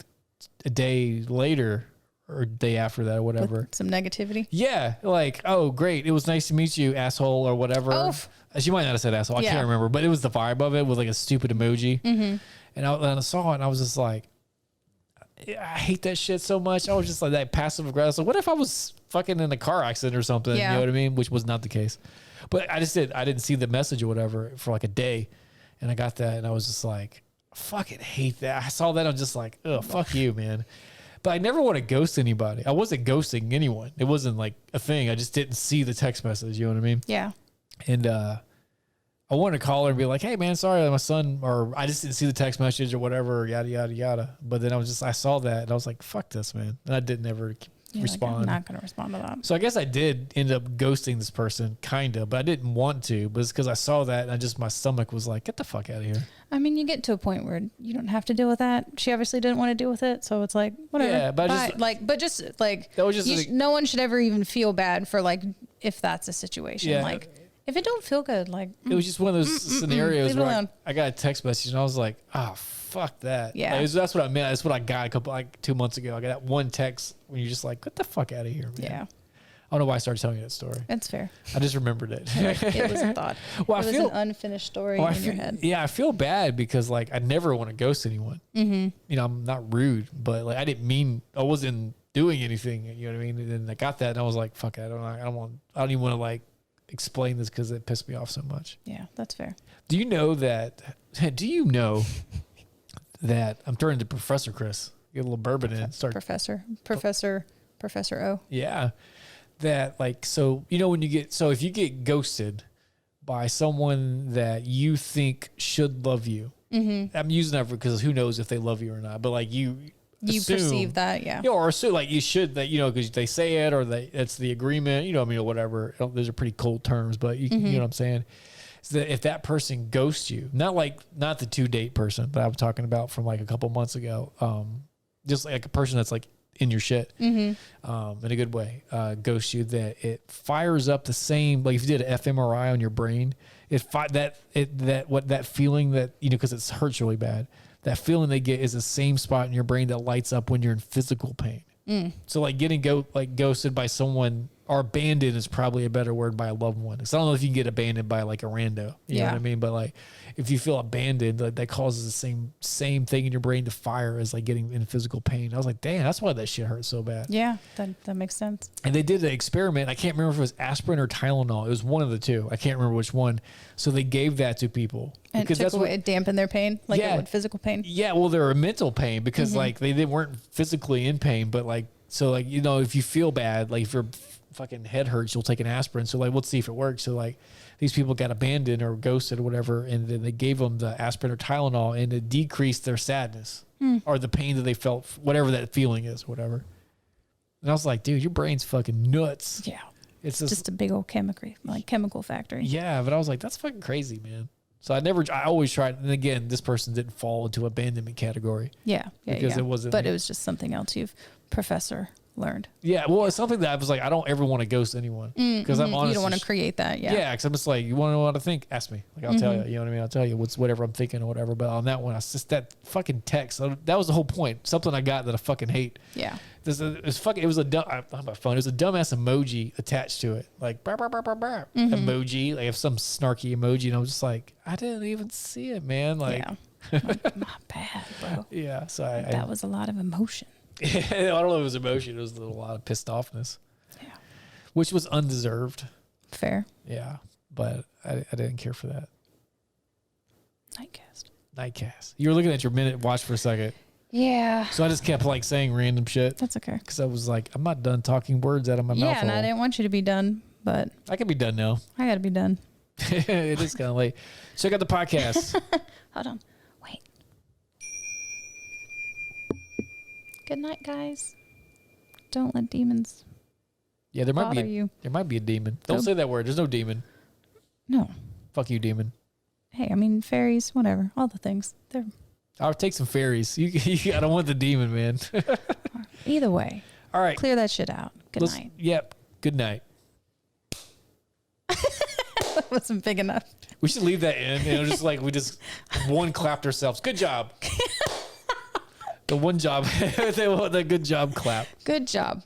a day later or day after that or whatever. With some negativity. Yeah. Like, oh, great. It was nice to meet you, asshole, or whatever. Oh. She might not have said asshole. I can't remember. But it was the vibe of it with like a stupid emoji. Mm-hmm. And I saw it and I was just like, I hate that shit so much. I was just like that passive aggressive. What if I was fucking in a car accident or something? Yeah. You know what I mean? Which was not the case. But I didn't see the message or whatever for like a day. And I got that and I was just like, fucking hate that. I saw that. I'm just like, oh, fuck you, man. But I never want to ghost anybody. I wasn't ghosting anyone. It wasn't like a thing. I just didn't see the text message. You know what I mean? Yeah. And I wanted to call her and be like, hey, man, sorry, my son, or I just didn't see the text message or whatever, yada, yada, yada. But then I saw that and I was like, fuck this, man. And I didn't ever respond. Like, I'm not going to respond to that. So I guess I did end up ghosting this person, kind of, but I didn't want to. But it's because I saw that and my stomach was like, get the fuck out of here. I mean, you get to a point where you don't have to deal with that. She obviously didn't want to deal with it. So it's like, whatever. Yeah, but no one should ever even feel bad for like, if that's a situation. Yeah. Like, if it don't feel good, like it was just one of those scenarios leave it where alone. I got a text message and I was like, oh, fuck that. Yeah. Like, that's what I meant. That's what I got 2 months ago. I got that one text when you're just like, get the fuck out of here, man. Yeah. I don't know why I started telling you that story. That's fair. I just remembered it. It was a thought. Well, it was an unfinished story in your head. Yeah, I feel bad because like I never want to ghost anyone. Mm-hmm. You know, I'm not rude, but like I wasn't doing anything. You know what I mean? And then I got that, and I was like, fuck it, I don't even want to like explain this because it pissed me off so much. Yeah, that's fair. Do you know that I'm turning to Professor Chris? Get a little bourbon in. Start Professor O. Yeah. That like, so, you know, if you get ghosted by someone that you think should love you, I'm using that because who knows if they love you or not, but like you perceive that, yeah. Or assume like you should, that, you know, because they say it or it's the agreement, you know, I mean, or whatever. Those are pretty cold terms, but you know what I'm saying? So that if that person ghosts you, not the 2-date person that I was talking about from like a couple months ago, just like a person that's like in your shit, in a good way, ghosts you, that it fires up the same, like if you did an fMRI on your brain, that feeling that, you know, because it hurts really bad, that feeling they get is the same spot in your brain that lights up when you're in physical pain. So like getting ghosted by someone, or abandoned is probably a better word, by a loved one. So I don't know if you can get abandoned by like a rando, you know what I mean? But like if you feel abandoned, that causes the same thing in your brain to fire as like getting in physical pain. I was like, damn, that's why that shit hurts so bad. Yeah, that makes sense. And they did an experiment. I can't remember if it was aspirin or Tylenol. It was one of the two. I can't remember which one. So they gave that to people. And it dampened their pain, like it would physical pain. Yeah, well, they're mental pain because like they weren't physically in pain, but like, so like, you know, if you feel bad, like if your fucking head hurts, you'll take an aspirin. So like, let's see if it works. So like these people got abandoned or ghosted or whatever, and then they gave them the aspirin or Tylenol, and it decreased their sadness or the pain that they felt, whatever that feeling is, whatever. And I was like, dude, your brain's fucking nuts. Yeah. It's just a big old chemical factory. Yeah, but I was like, that's fucking crazy, man. So I always tried, and again, this person didn't fall into abandonment category. Yeah. Because it wasn't. But it was just something else Professor learned. Yeah, well, it's something that I was like, I don't ever want to ghost anyone because I'm honest. You don't want to create that, yeah. Because I'm just like, you want to know what I think? Ask me. Like I'll tell you. You know what I mean? I'll tell you whatever I'm thinking or whatever. But on that one, it's just that fucking text. That was the whole point. Something I got that I fucking hate. Yeah. It was a dumb. I have my phone. It was a dumbass emoji attached to it, like emoji, like some snarky emoji, and I was just like, I didn't even see it, man. Like, not bad, bro. Yeah. So that was a lot of emotion. I don't know if it was emotion. It was a lot of pissed offness. Yeah. Which was undeserved. Fair. Yeah. But I didn't care for that. Nightcast. You were looking at your minute watch for a second. Yeah. So I just kept like saying random shit. That's okay. Because I was like, I'm not done talking words out of my mouth. Yeah, and I didn't want you to be done, but I can be done now. I got to be done. It is kind of late. Check out the podcast. Hold on. Wait. Good night, guys. Don't let demons. Yeah, there might be a demon. Don't say that word. There's no demon. No. Fuck you, demon. Hey, I mean fairies, whatever, all the things. They're I'll take some fairies. I don't want the demon, man. Either way. All right. Clear that shit out. Good night. Yep. Good night. That wasn't big enough. We should leave that in. Just like we just one clapped ourselves. Good job. The one job. The good job clap. Good job.